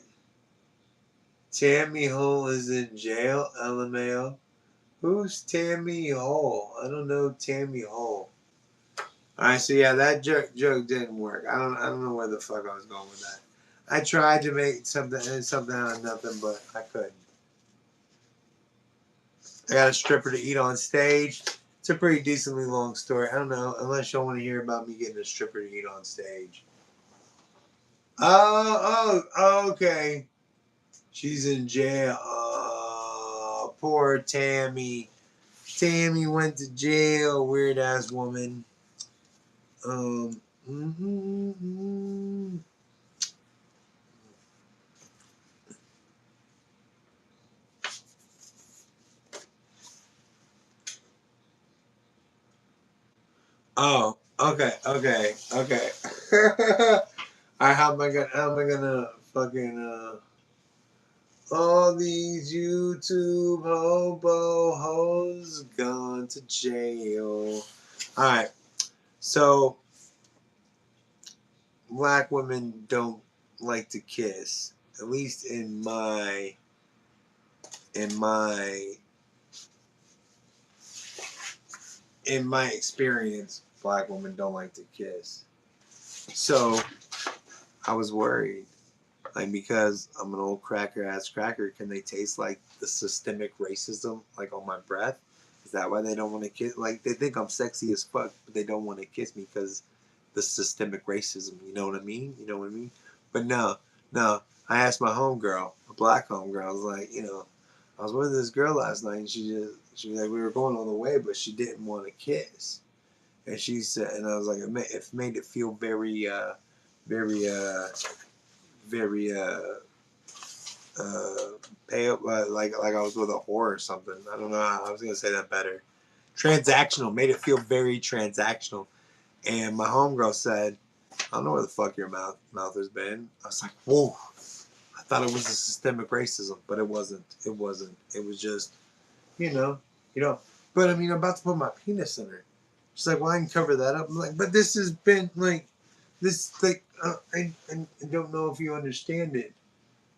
Tammy Hall is in jail, LMAO. Who's Tammy Hall? I don't know Tammy Hall. Alright, so yeah, that joke didn't work. I don't know where the fuck I was going with that. I tried to make something out of nothing, but I couldn't. I got a stripper to eat on stage. It's a pretty decently long story. I don't know, unless y'all want to hear about me getting a stripper to eat on stage. Oh, okay. She's in jail. Oh, poor Tammy. Tammy went to jail, weird ass woman. Mm-hmm. Oh, okay. All right, how am I gonna fucking all these YouTube hobo hoes gone to jail. All right, so black women don't like to kiss, at least in my experience. Black women don't like to kiss. So I was worried, like, because I'm an old ass cracker. Can they taste like the systemic racism, like, on my breath? Is that why they don't want to kiss? Like, they think I'm sexy as fuck, but they don't want to kiss me because the systemic racism. You know what I mean? But no. I asked my homegirl, a black homegirl. I was like, I was with this girl last night, and she was like, we were going on the way, but she didn't want to kiss. And she said, and I was like, it made it feel very, very, very pale, like I was with a whore or something. I don't know. I was gonna say that better. Transactional, made it feel very transactional. And my homegirl said, "I don't know where the fuck your mouth has been." I was like, "Whoa!" I thought it was a systemic racism, but it wasn't. It wasn't. It was just, you know, you know. But I mean, I'm about to put my penis in her. She's like, "Well, I can cover that up." I'm like, "But this has been like, this like, I don't know if you understand it."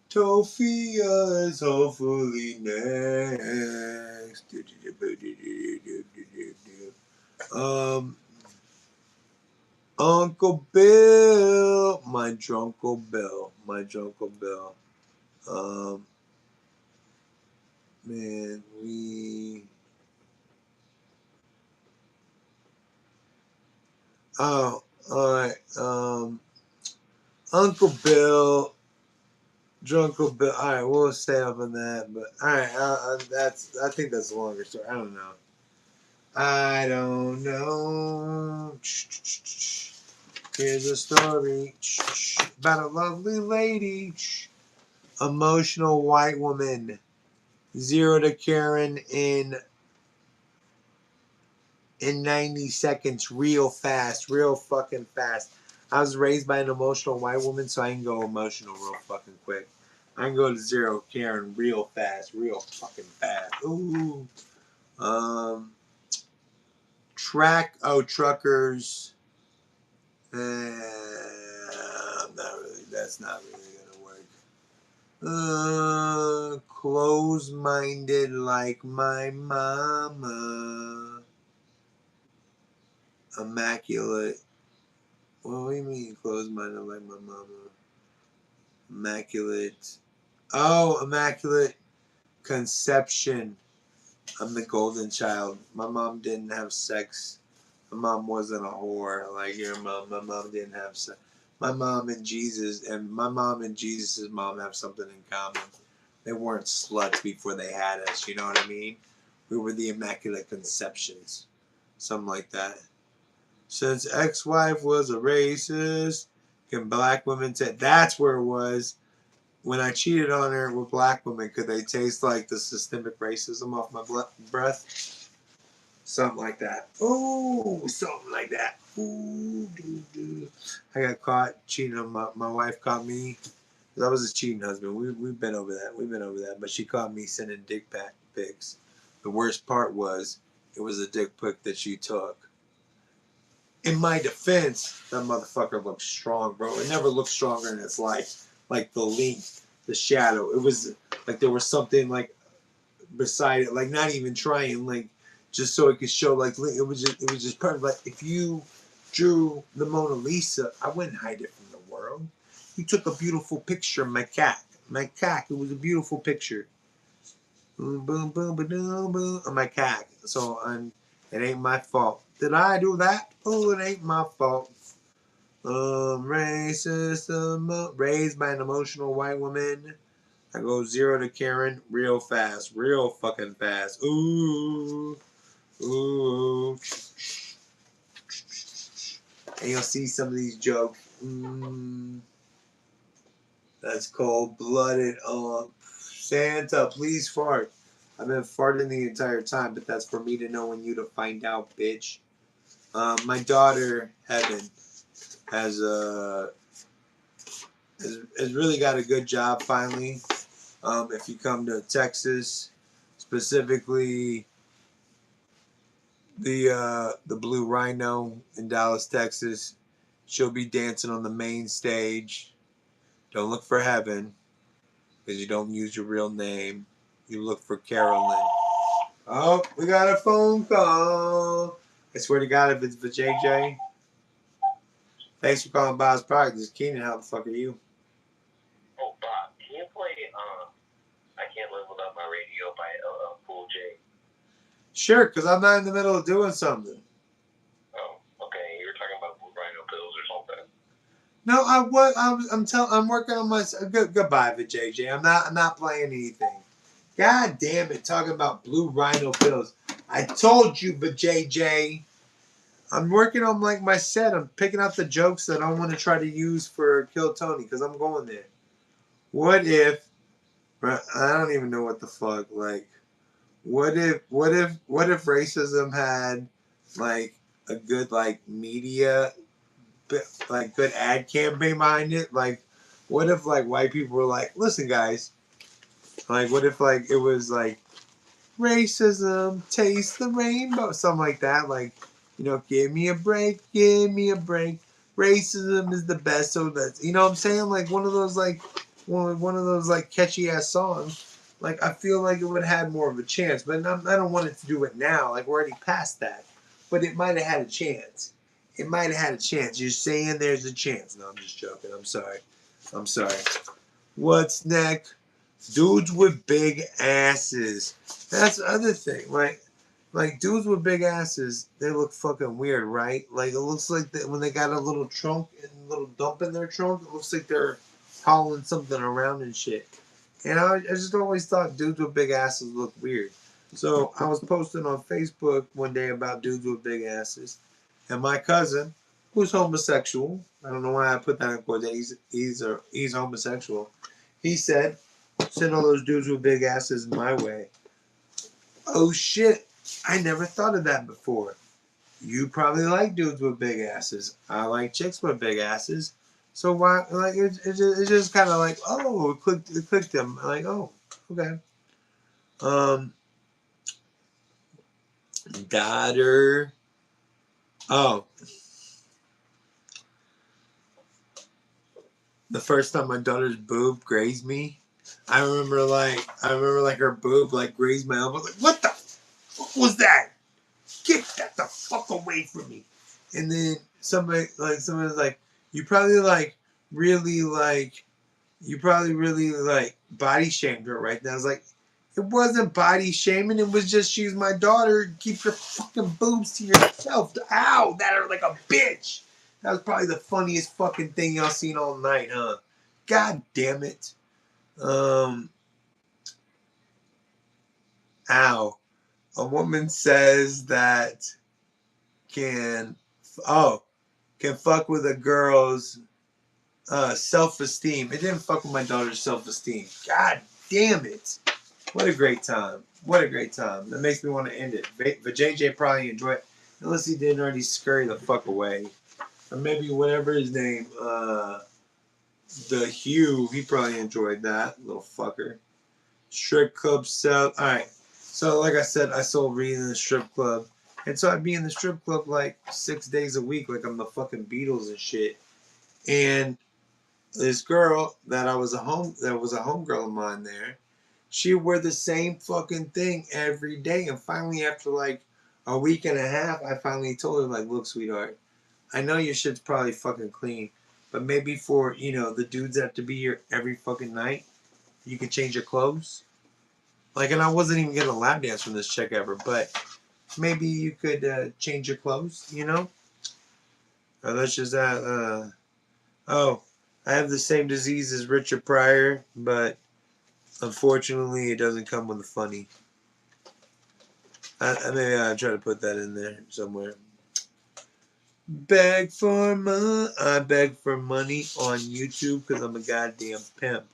Tofia is hopefully next. Uncle Bill, my drunkle Bill. Man, all right. Uncle Bill, drunkle Bill. All right, we'll stay up on that. But all right, I think that's a longer story. I don't know. Here's a story about a lovely lady. Emotional white woman. 0 to Karen in 90 seconds, real fast, real fucking fast. I was raised by an emotional white woman, so I can go emotional real fucking quick. I can go to 0 Karen real fast, real fucking fast. Ooh. Truckers. That's not really gonna work. Close-minded like my mama. Immaculate. What do you mean close-minded like my mama? Immaculate. Oh, immaculate conception. I'm the golden child. My mom didn't have sex. My mom wasn't a whore like your mom. My mom didn't have sex. My mom and Jesus' mom have something in common. They weren't sluts before they had us. You know what I mean? We were the immaculate conceptions. Something like that. Since ex-wife was a racist, can black women take? That's where it was. When I cheated on her with black women, could they taste like the systemic racism off my breath? Something like that. Ooh, something like that. Ooh, I got caught cheating on my wife. Caught me. I was a cheating husband. We've been over that. We've been over that. But she caught me sending dick pics. The worst part was it was a dick pic that she took. In my defense, that motherfucker looked strong, bro. It never looked stronger in its life. Like the length, the shadow. It was like there was something like beside it, like not even trying, like just so it could show, like it was just perfect. Like if you drew the Mona Lisa, I wouldn't hide it from the world. You took a beautiful picture of my cat. It was a beautiful picture. Boom, boom, boom, boom, boom, of my cat. So it ain't my fault. Did I do that? Oh, it ain't my fault. Racism, raised by an emotional white woman. I go 0 to Karen real fast. Real fucking fast. Ooh. Ooh. And you'll see some of these jokes. That's cold-blooded. Santa, please fart. I've been farting the entire time, but that's for me to know and you to find out, bitch. My daughter, Heaven, has really got a good job finally. If you come to Texas, specifically the Blue Rhino in Dallas, Texas, she'll be dancing on the main stage. Don't look for Heaven because you don't use your real name. You look for Carolyn. Oh, we got a phone call. I swear to God, if it's for JJ. Thanks for calling Bob's Product. This is Keenan. How the fuck are you? Oh, Bob, can you play I Can't Live Without My Radio by Cool J? Sure, because I'm not in the middle of doing something. Oh, okay. You were talking about Blue Rhino pills or something. No, I'm working on my goodbye, JJ. I'm not playing anything. God damn it, talking about Blue Rhino pills. I told you, JJ. I'm working on like my set. I'm picking out the jokes that I want to try to use for Kill Tony because I'm going there. What if I don't even know what the fuck, like what if racism had like a good like media, like good ad campaign behind it? Like what if like white people were like, listen guys, like what if like it was like racism, taste the rainbow, something like that. Like, give me a break, Racism is the best, so that's, you know what I'm saying? Like one of those like one of those like catchy ass songs. Like I feel like it would have had more of a chance, but I don't want it to do it now. Like we're already past that, but it might have had a chance. It might have had a chance. You're saying there's a chance. No, I'm just joking. I'm sorry. What's next? Dudes with big asses. That's the other thing. Like dudes with big asses, they look fucking weird, right? Like it looks like when they got a little trunk and a little dump in their trunk, it looks like they're hauling something around and shit. And I just always thought dudes with big asses look weird. So I was posting on Facebook one day about dudes with big asses, and my cousin, who's homosexual, I don't know why I put that in quotes. He's homosexual. He said, "Send all those dudes with big asses my way." Oh shit! I never thought of that before. You probably like dudes with big asses. I like chicks with big asses. So why? Like it's just kind of like, oh, it clicked them. Like, oh, okay. Um, daughter. Oh, the first time my daughter's boob grazed me, I remember like her boob like grazed my elbow. Like, what the fuck was that? Get that the fuck away from me. And then somebody was like, you probably really like body shamed her, right? And I was like, it wasn't body shaming, it was just she's my daughter. Keep your fucking boobs to yourself. Ow, that hurt like a bitch. That was probably the funniest fucking thing y'all seen all night, huh? God damn it. Ow. A woman says that can fuck with a girl's self-esteem. It didn't fuck with my daughter's self-esteem. God damn it. What a great time. What a great time. That makes me want to end it. But JJ probably enjoyed it. Unless he didn't already scurry the fuck away. Or maybe whatever his name, the Hugh, he probably enjoyed that, little fucker. Strip club sell. Alright. So like I said, I sold weed in the strip club. And so I'd be in the strip club like 6 days a week, like I'm the fucking Beatles and shit. And this girl that was a homegirl of mine there, she would wear the same fucking thing every day. And finally, after like a week and a half, I finally told her, like, look, sweetheart, I know your shit's probably fucking clean, but maybe for, the dudes that have to be here every fucking night, you could change your clothes. Like, and I wasn't even getting a lap dance from this chick ever, but maybe you could change your clothes, Or let's just oh, I have the same disease as Richard Pryor, but unfortunately, it doesn't come with a funny. Maybe I'll try to put that in there somewhere. I beg for money on YouTube because I'm a goddamn pimp.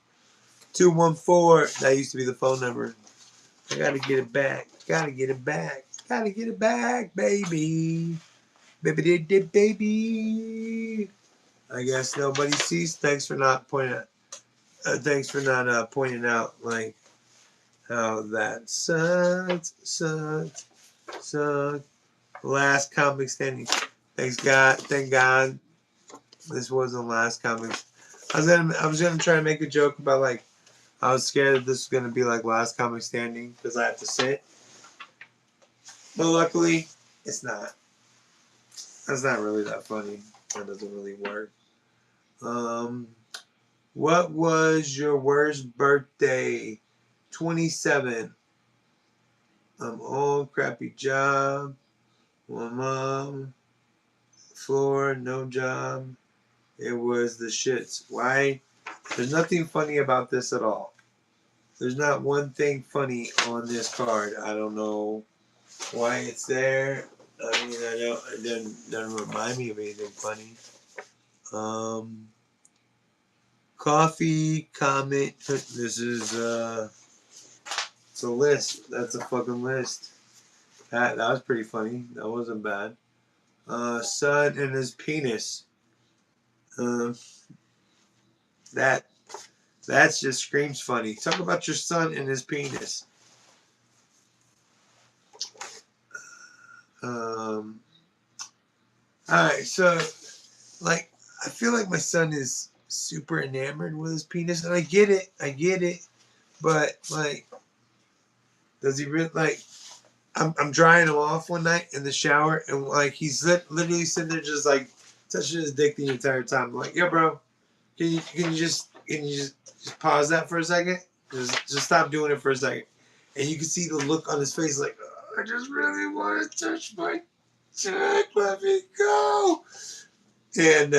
214, that used to be the phone number. I gotta get it back. Gotta get it back, baby. Baby. I guess nobody sees. Thanks for not pointing out like how that sucks. Last comic standing. Thank God this wasn't the last comic. I was gonna try to make a joke about like I was scared that this was gonna be like last comic standing because I have to sit. But luckily it's not. That's not really that funny. That doesn't really work. What was your worst birthday? 27. Old, crappy job. One mom. 4, no job. It was the shits. Why? There's nothing funny about this at all. There's not one thing funny on this card. I don't know why it's there. I mean, it doesn't remind me of anything funny. Coffee, comment. This is, it's a list. That's a fucking list. That was pretty funny. That wasn't bad. Son and his penis. That just screams funny. Talk about your son and his penis. Alright, so like I feel like my son is super enamored with his penis, and I get it, but like, does he really like? I'm drying him off one night in the shower, and like he's literally sitting there just like touching his dick the entire time. I'm like, yo, bro, can you just pause that for a second? Just stop doing it for a second. And you can see the look on his face, like, oh, I just really want to touch my dick. Let me go. And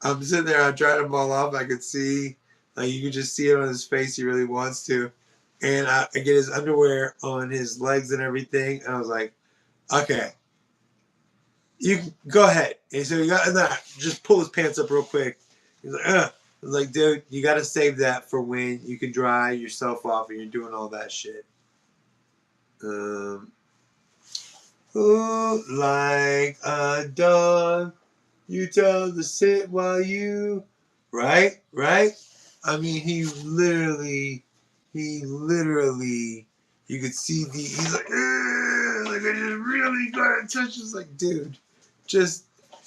I'm sitting there. I dried him all off. I could see, like, you can just see it on his face. He really wants to. And I get his underwear on his legs and everything. And I was like, okay, you go ahead. And so just pull his pants up real quick. He's like, ugh. I was like, dude, you got to save that for when you can dry yourself off and you're doing all that shit. Ooh, like a dog, you tell to sit while you, right? I mean, he literally, you could see he's like, I just really gotta touch. It's like, dude,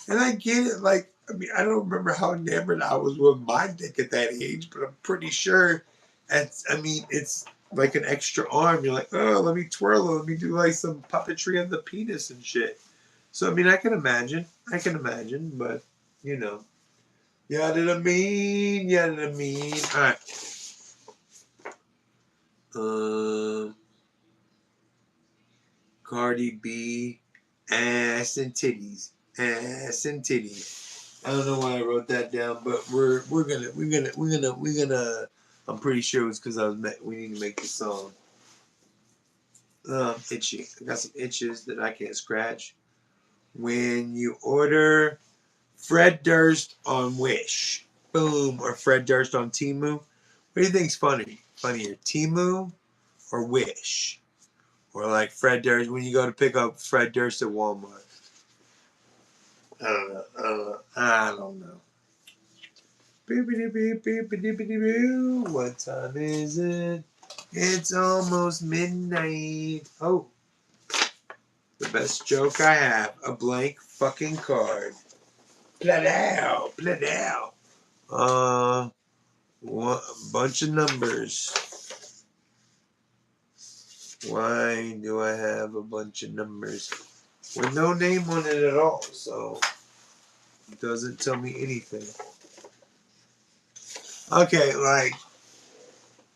and I get it. Like, I mean, I don't remember how enamored I was with my dick at that age, but I'm pretty sure. It's like an extra arm. You're like, oh, let me twirl it. Let me do like some puppetry of the penis and shit. So I mean, I can imagine, but you know, yada mean. All right. Cardi B, ass and titties. I don't know why I wrote that down, but we're gonna. I'm pretty sure it's because we need to make the song. Itchy. I got some itches that I can't scratch. When you order Fred Durst on Wish, boom, or Fred Durst on Temu, what do you think's funnier, Temu or Wish. Or like Fred Durst, when you go to pick up Fred Durst at Walmart. I don't know. What time is it? It's almost midnight. Oh, the best joke I have. A blank fucking card. Pladow, pladow. One, a bunch of numbers. Why do I have a bunch of numbers with no name on it at all? So it doesn't tell me anything. Okay, like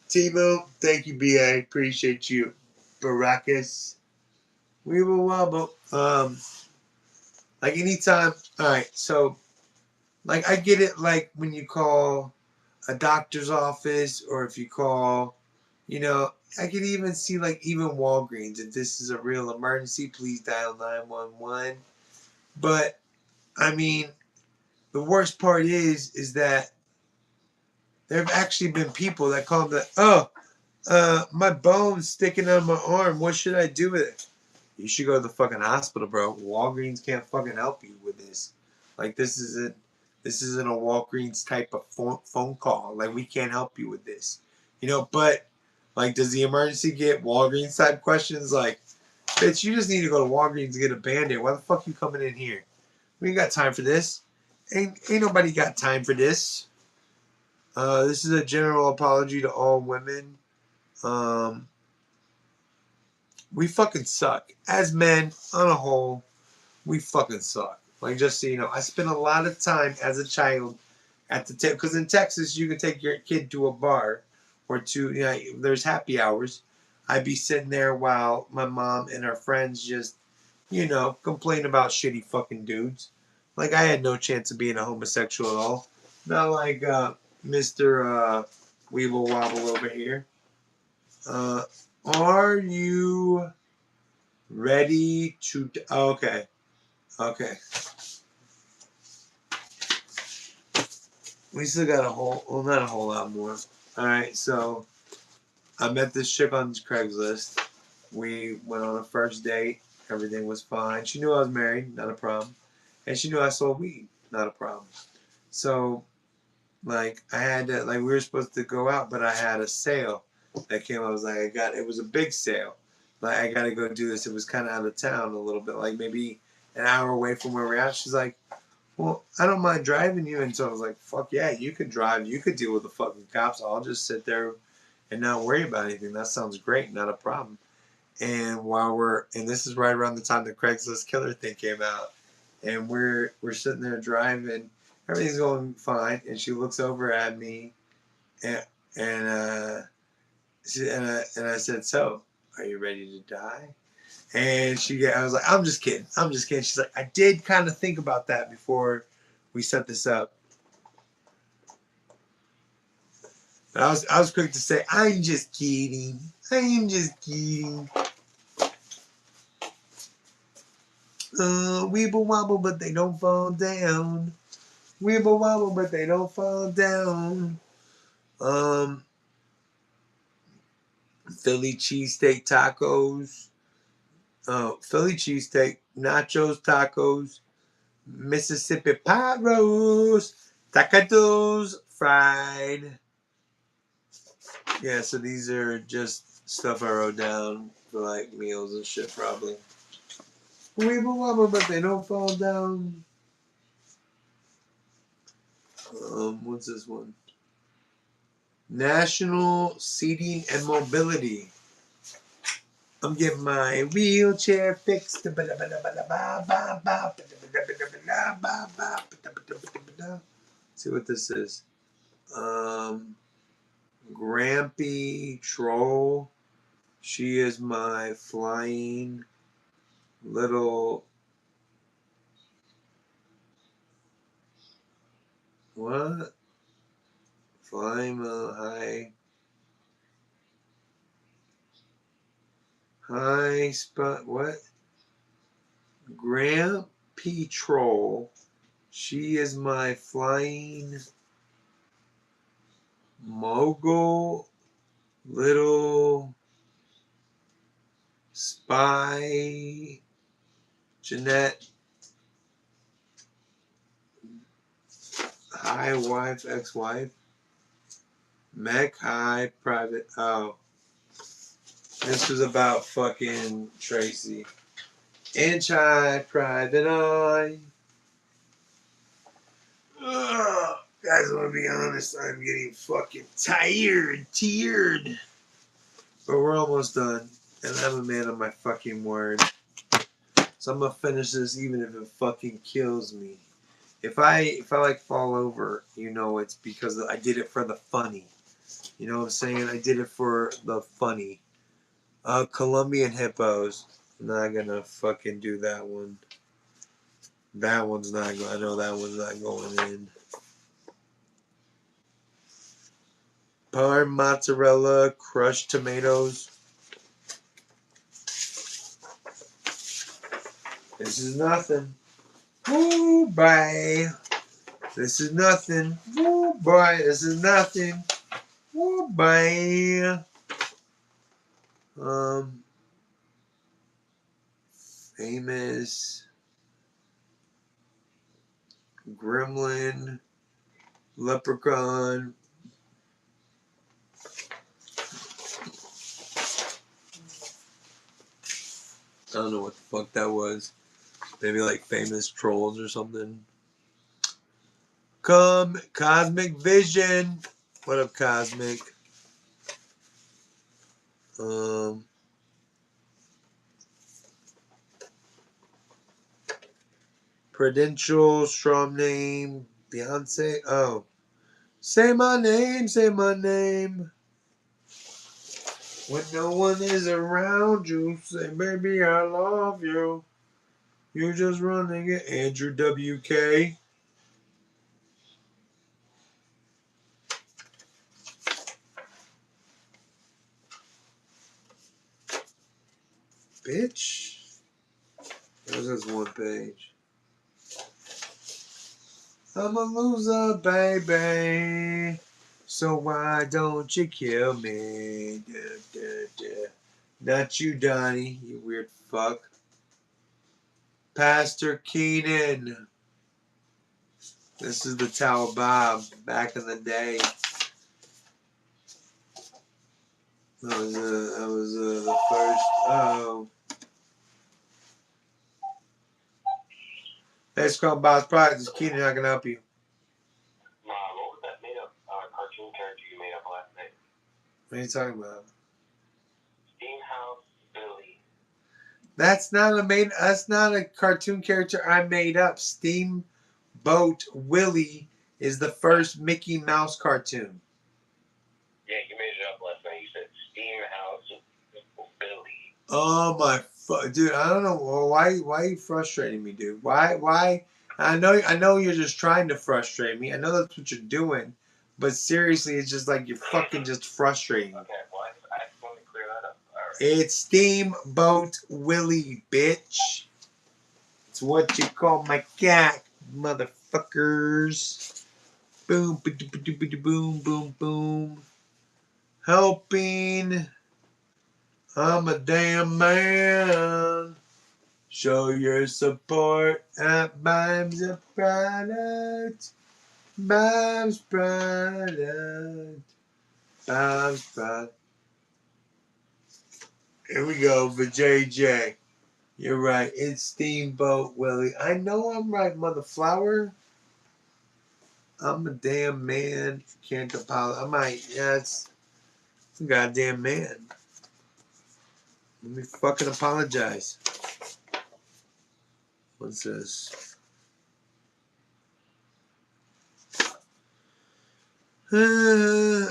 Timo, thank you, BA. Appreciate you. Baracus. We will wobble. Like anytime. Alright, so like I get it like when you call a doctor's office or if you call, you know, I could even see like even Walgreens. If this is a real emergency, please dial 911. But I mean, the worst part is that there have actually been people that call them my bone's sticking out of my arm. What should I do with it? You should go to the fucking hospital, bro. Walgreens can't fucking help you with this. Like this isn't a Walgreens type of phone call. Like we can't help you with this. You know, but like does the emergency get Walgreens type questions? Like, bitch, you just need to go to Walgreens and get a Band-Aid. Why the fuck you coming in here? We ain't got time for this. Ain't nobody got time for this. This is a general apology to all women. We fucking suck. As men, on a whole, we fucking suck. Like, just so you know, I spent a lot of time as a child at the table. Because in Texas, you can take your kid to a bar or to, you know, there's happy hours. I'd be sitting there while my mom and her friends just, you know, complain about shitty fucking dudes. Like, I had no chance of being a homosexual at all. Not like Mr. Weeble Wobble over here. Are you ready to... Okay. Okay. We still got a whole... Well, not a whole lot more. Alright, so... I met this chick on Craigslist. We went on a first date. Everything was fine. She knew I was married. Not a problem. And she knew I sold weed. Not a problem. So... Like, I had to... Like, we were supposed to go out, but I had a sale that came. I was like, it was a big sale. Like, I got to go do this. It was kind of out of town a little bit. Like, maybe an hour away from where we're at. She's like, well, I don't mind driving you. And so I was like, fuck yeah, you could drive. You could deal with the fucking cops. I'll just sit there and not worry about anything. That sounds great. Not a problem. And and this is right around the time the Craigslist killer thing came out. And we're sitting there driving. Everything's going fine. And she looks over at me and I said, so, are you ready to die? And I was like, I'm just kidding. I'm just kidding. She's like, I did kind of think about that before we set this up. But I was quick to say, I'm just kidding. I'm just kidding. Weeble wobble, but they don't fall down. Weeble wobble, but they don't fall down. Philly cheesesteak tacos. Philly cheesesteak, nachos tacos, Mississippi pot roast, taquitos fried. Yeah, so these are just stuff I wrote down for like meals and shit, probably. Weeble wobble, but they don't fall down. What's this one? National Seating and Mobility. I'm getting my wheelchair fixed. See what this is. Grampy Troll. She is my flying little... What? Flying high... High spot... What? Grampy Troll. She is my flying mogul little Spy, Jeanette, Hi Wife, Ex-Wife, Mech High, Private. Oh, this was about fucking Tracy. Inch High, Private Eye. Ugh. Guys, I want to be honest, I'm getting fucking tired. But we're almost done, and I'm a man of my fucking word. So I'm gonna finish this even if it fucking kills me. If I like fall over, you know it's because I did it for the funny. You know what I'm saying? I did it for the funny. Colombian hippos. I'm not gonna fucking do that one. That one's not going. I know that one's not going in. Parm mozzarella, crushed tomatoes. This is nothing. Woo, bye. This is nothing. Woo, bye. This is nothing. Woo, bye. Famous gremlin, leprechaun. I don't know what the fuck that was. Maybe like famous trolls or something. Cosmic Vision. What up, Cosmic? Prudential, strong name, Beyonce. Oh, say my name. When no one is around you, say, baby, I love you. You just running it, Andrew WK. Bitch. There's this one page. I'm a loser, baby. So why don't you kill me? Not you, Donnie, you weird fuck. Pastor Keenan. This is the Tower Bob back in the day. That was the first. Oh. Let's call Bob's Product. This is Keenan. How can I help you? What was that made up cartoon character you made up last night? What are you talking about? Steamhouse Billy. That's not a cartoon character I made up. Steamboat Willie is the first Mickey Mouse cartoon. Yeah, you made it up last night. You said Steamhouse Billy. Oh my dude! I don't know why are you frustrating me, dude? Why? I know you're just trying to frustrate me. I know that's what you're doing, but seriously, it's just like you're fucking just frustrating me. Okay, well, I just want to clear that up. All right. It's Steamboat Willie, bitch. It's what you call my cat, motherfuckers. Boom, boom, boom, boom. Helping. I'm a damn man. Show your support at Bob's Product. Bob's Product. Bob's Product. Here we go for JJ. You're right. It's Steamboat Willie. I know I'm right, mother flower. I'm a damn man. Can't apologize. I might. Yeah, it's a goddamn man. Let me fucking apologize. What's this? We're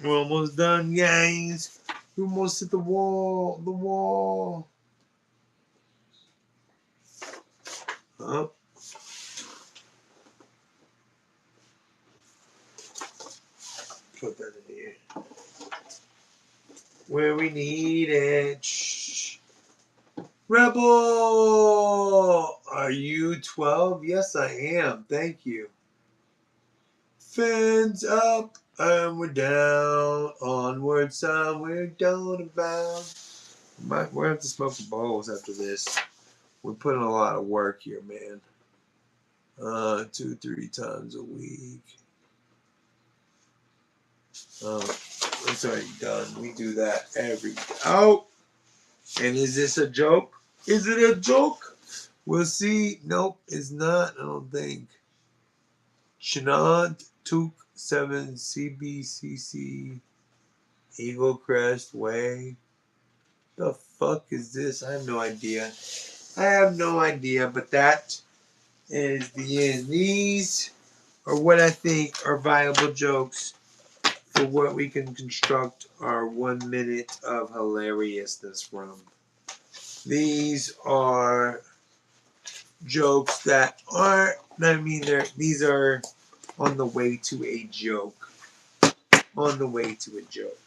almost done, guys. We're almost at the wall. The wall. Oh. Put that in here. Where we need it. Shh. Rebel! Are you 12? Yes, I am. Thank you. Fins up. And we're down, onward, somewhere down about. We're going to have to smoke the bowls after this. We're putting a lot of work here, man. 2-3 times a week. It's already done. We do that every day. Oh! And is this a joke? Is it a joke? We'll see. Nope, it's not. I don't think. Shanad Took 7 CBCC Eagle Crest Way. The fuck is this? I have no idea. But that is the end. These are what I think are viable jokes for what we can construct our 1 minute of hilariousness from. These are jokes that aren't, these are on the way to a joke. On the way to a joke.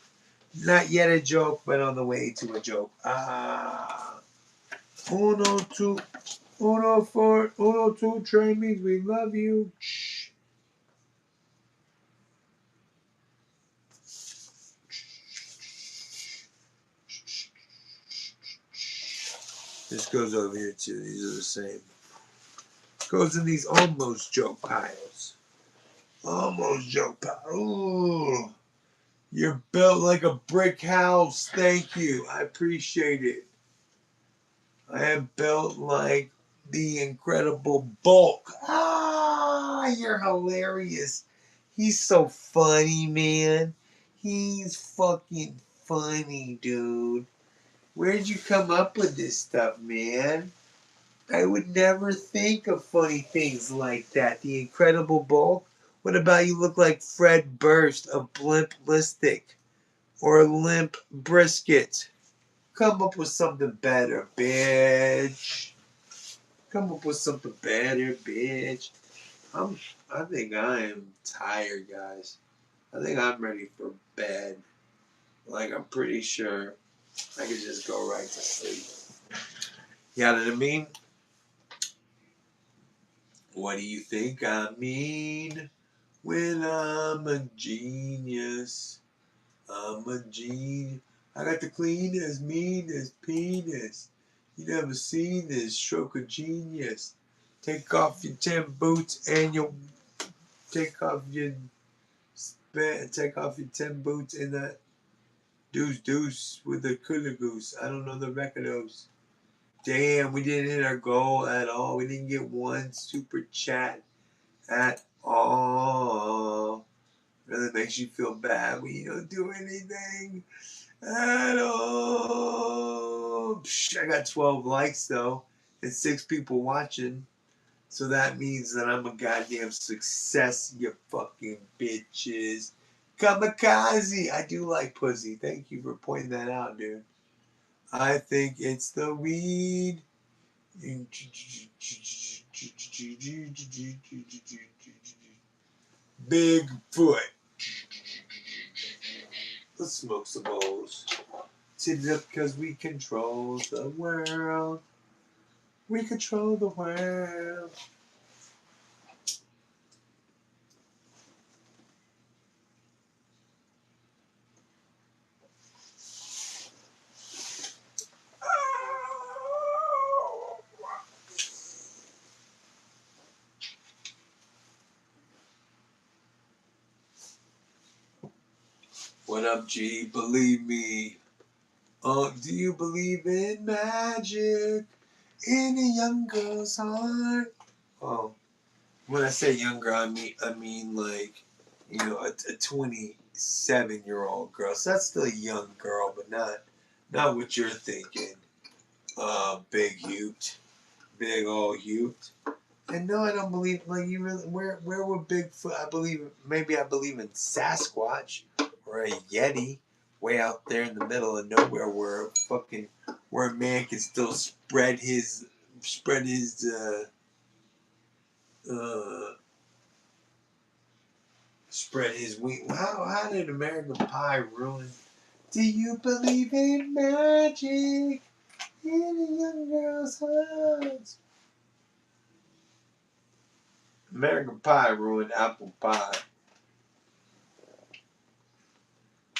Not yet a joke, but on the way to a joke. Uno, two, uno, two, train means we love you. Shh. This goes over here too. These are the same. Goes in these almost joke piles. Almost joke pile. Ooh. You're built like a brick house. Thank you. I appreciate it. I am built like the Incredible Bulk. You're hilarious. He's so funny, man. He's fucking funny, dude. Where'd you come up with this stuff, man? I would never think of funny things like that. The Incredible Bulk? What about you look like Fred Durst of Blimp Listic or Limp Brisket? Come up with something better, bitch. Come up with something better, bitch. I think I am tired, guys. I think I'm ready for bed. Like, I'm pretty sure I could just go right to sleep. You know what I mean? What do you think I mean when I'm a genius? I'm a genius. I got the cleanest, meanest penis. You never seen this stroke of genius. Take off your 10 boots and your take off your 10 boots and that deuce with the cooler goose. I don't know the record of. Damn, we didn't hit our goal at all. We didn't get one super chat at all. Really makes you feel bad when you don't do anything at all. Psh, I got 12 likes though, and 6 people watching. So that means that I'm a goddamn success, you fucking bitches. Kamikaze! I do like pussy. Thank you for pointing that out, dude. I think it's the weed. Bigfoot. Let's smoke some bowls. Tip it up because we control the world. We control the world. What up, G? Believe me. Do you believe in magic in a young girl's heart? Oh, when I say younger, I mean like, a 27-year-old girl. So that's still a young girl, but not what you're thinking. Big hoot, big old hoot. And no, I don't believe like you really. Where would Bigfoot? I believe in Sasquatch or a Yeti, way out there in the middle of nowhere, where a man can still spread his wing. How did American Pie ruin? Do you believe in magic in a young girl's heart? American Pie ruined apple pie.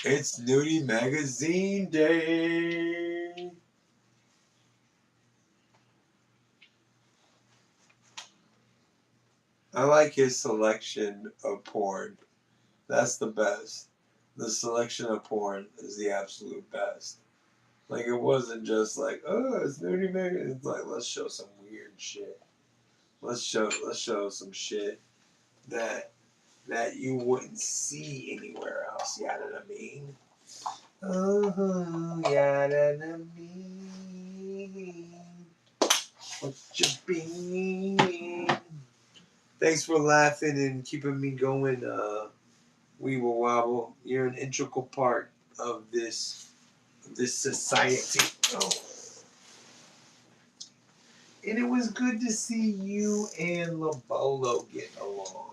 It's Nudie Magazine Day. I like his selection of porn. That's the best. The selection of porn is the absolute best. Like, it wasn't just like, oh, it's Nudie Magazine. It's like, let's show some weird shit. Let's show some shit that you wouldn't see anywhere else. You know what I mean? Oh, yeah, what I mean. What you mean? Thanks for laughing and keeping me going, Weeble Wobble. You're an integral part of this society. Oh. And it was good to see you and Lobolo getting along.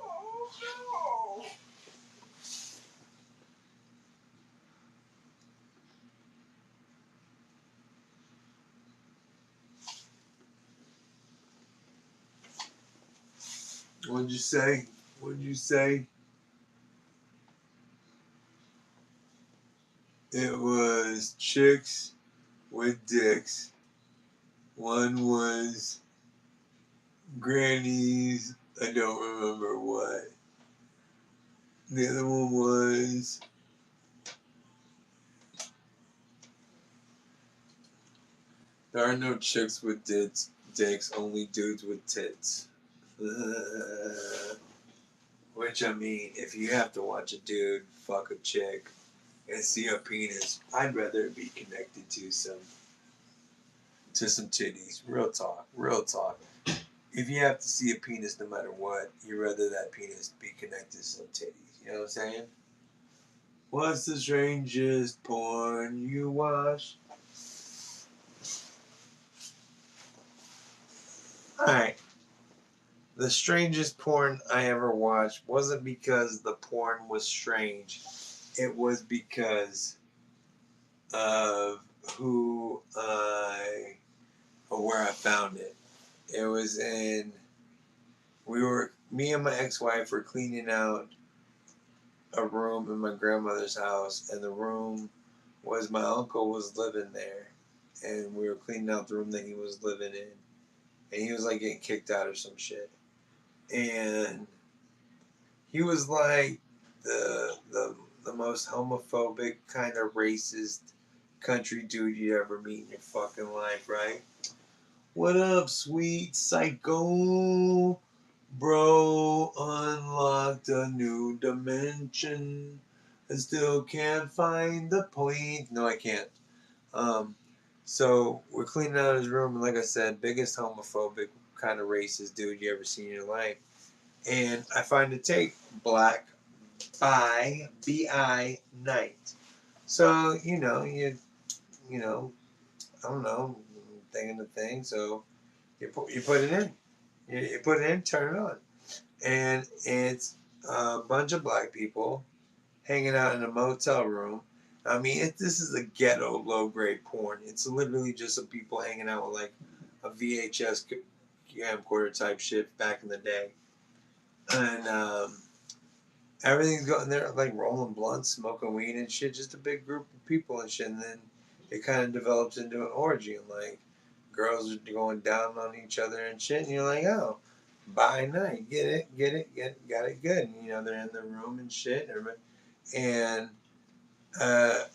Oh, no. What'd you say? What'd you say? It was chicks with dicks. One was grannies. I don't remember what. The other one was there are no chicks with dicks, only dudes with tits. Which, I mean, if you have to watch a dude fuck a chick and see a penis, I'd rather it be connected to some titties. Real talk. Real talk. If you have to see a penis no matter what, you'd rather that penis be connected to some titties. You know what I'm saying? What's the strangest porn you watch? Alright. The strangest porn I ever watched wasn't because the porn was strange. It was because of where I found it. It was me and my ex-wife were cleaning out a room in my grandmother's house, and the room was my uncle was living there, and we were cleaning out the room that he was living in, and he was like getting kicked out or some shit, and he was like the most homophobic kind of racist country dude you ever meet in your fucking life, right? What up, sweet psycho? Bro, unlocked a new dimension. I still can't find the point. No, I can't. So we're cleaning out his room, and like I said, biggest homophobic kind of racist dude you ever seen in your life. And I find a tape, Black by B.I. Night. So, you know, I don't know, thing in the thing. So you put it in. You put it in, turn it on. And it's a bunch of black people hanging out in a motel room. I mean, this is a ghetto low-grade porn. It's literally just some people hanging out with like a VHS camcorder type shit back in the day. And everything's going there, like rolling blunts, smoking weed and shit. Just a big group of people and shit. And then it kind of develops into an orgy. And like girls are going down on each other and shit. And you're like, oh, by night, got it good. And, you know, they're in the room and shit. And a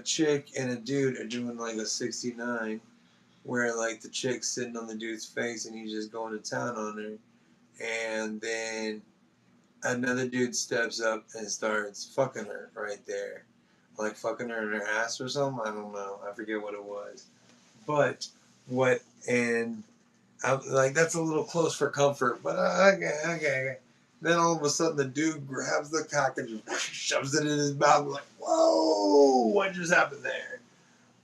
chick and a dude are doing like a 69, where like the chick's sitting on the dude's face and he's just going to town on her. And then another dude steps up and starts fucking her right there. Like fucking her in her ass or something. I don't know. I forget what it was. But and I'm like, that's a little close for comfort, but okay. Then all of a sudden the dude grabs the cock and just shoves it in his mouth. I'm like, whoa, what just happened there?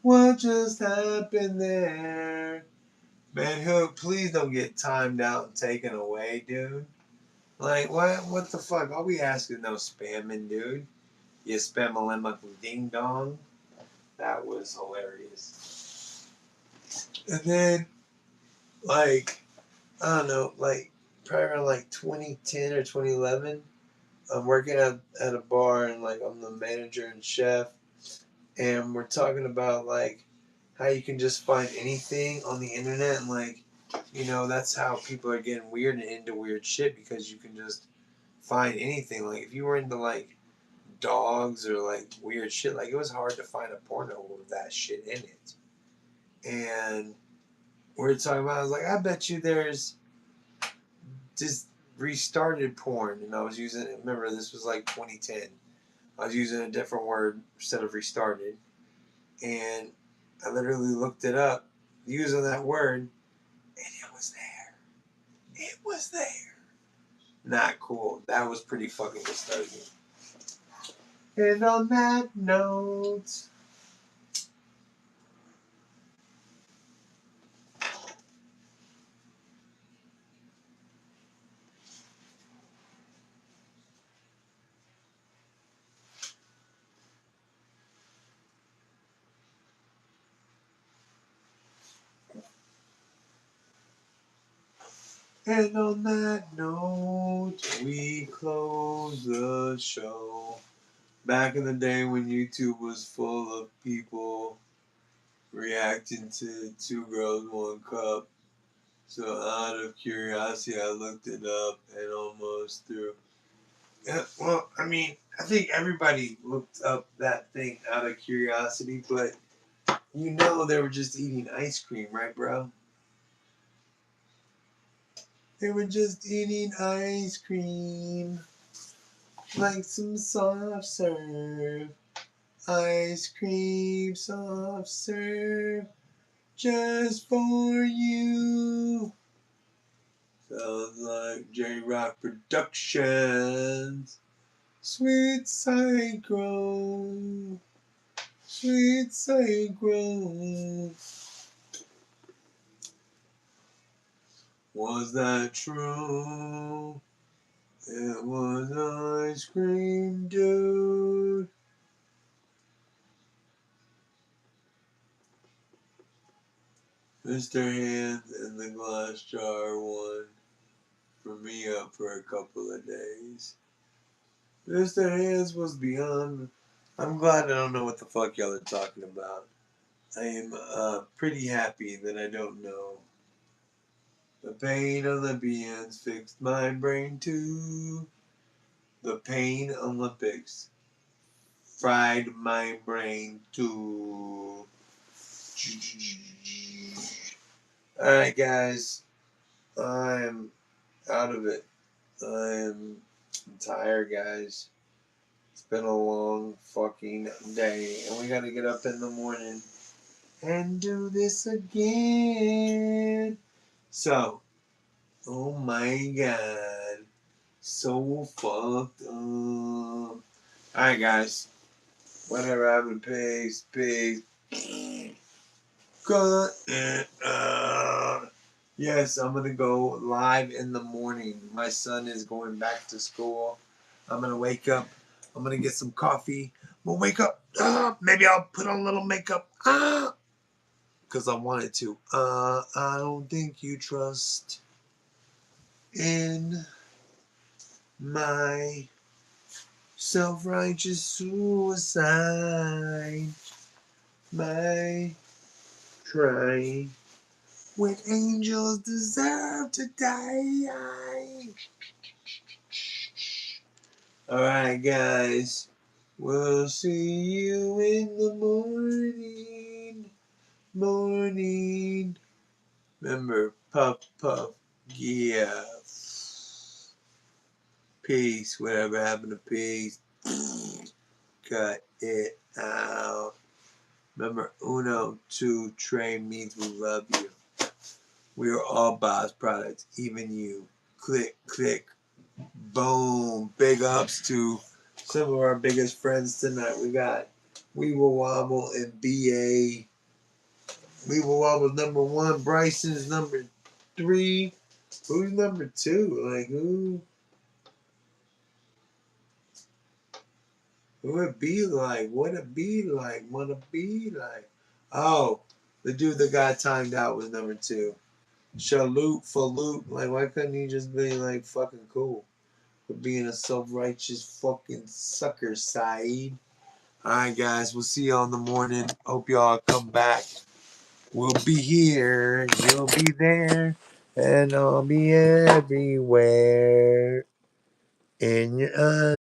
What just happened there? Man, please don't get timed out and taken away, dude. Like, what the fuck? All we ask is no spamming, dude. You spam a lemon ding dong. That was hilarious. And then, like, I don't know, like, probably around like 2010 or 2011, I'm working at a bar and like I'm the manager and chef, and we're talking about like how you can just find anything on the internet, and like, you know, that's how people are getting weird and into weird shit, because you can just find anything. Like if you were into like dogs or like weird shit, like it was hard to find a porno with that shit in it. And we were talking about, I was like, I bet you there's just restarted porn, and I was using, remember this was like 2010, I was using a different word instead of restarted, and I literally looked it up using that word, and it was there. It was there. Not cool. That was pretty fucking disturbing. And on that note, we close the show. Back in the day when YouTube was full of people reacting to Two Girls, One Cup. So out of curiosity, I looked it up and almost threw. Yeah, well, I mean, I think everybody looked up that thing out of curiosity, but you know they were just eating ice cream, right, bro? They were just eating ice cream, like some soft serve. Ice cream soft serve, just for you. Sounds like J-Rock Productions. Sweet Psycho. Sweet Psycho. Was that true? It was ice cream dude. Mr. Hands and the Glass Jar won for me up for a couple of days. Mr. Hands was beyond. I'm glad I don't know what the fuck y'all are talking about. I am pretty happy that I don't know. The pain Olympians fixed my brain too. The pain Olympics fried my brain too. Alright, guys. I'm out of it. I'm tired, guys. It's been a long fucking day, and we gotta get up in the morning and do this again. So, oh my god, so fucked up. Alright, guys. Whatever happened to pigs, cut it out. Yes, I'm gonna go live in the morning. My son is going back to school. I'm gonna wake up. I'm gonna get some coffee. I'm gonna wake up. Maybe I'll put on a little makeup. Because I wanted to. I don't think you trust in my self-righteous suicide. My trying when angels deserve to die. Alright, guys. We'll see you in the morning. Morning. Remember, puff, puff, yeah. Peace. Whatever happened to peace? Cut it out. Remember, uno, two, tres means we love you. We are all Bob's products, even you. Click, click, boom. Big ups to some of our biggest friends tonight. We got We Will Wobble and BA. We Will Wobble's number one. Bryson's number 3. Who's number 2? Like, who it be like? What it be like? What it be like? Oh, The dude that got timed out was number 2. Shaloot, Faloot. Like, why couldn't he just be, like, fucking cool? For being a self-righteous fucking sucker, Saeed. Alright, guys. We'll see y'all in the morning. Hope y'all come back. We'll be here. You'll be there. And I'll be everywhere. In your eyes.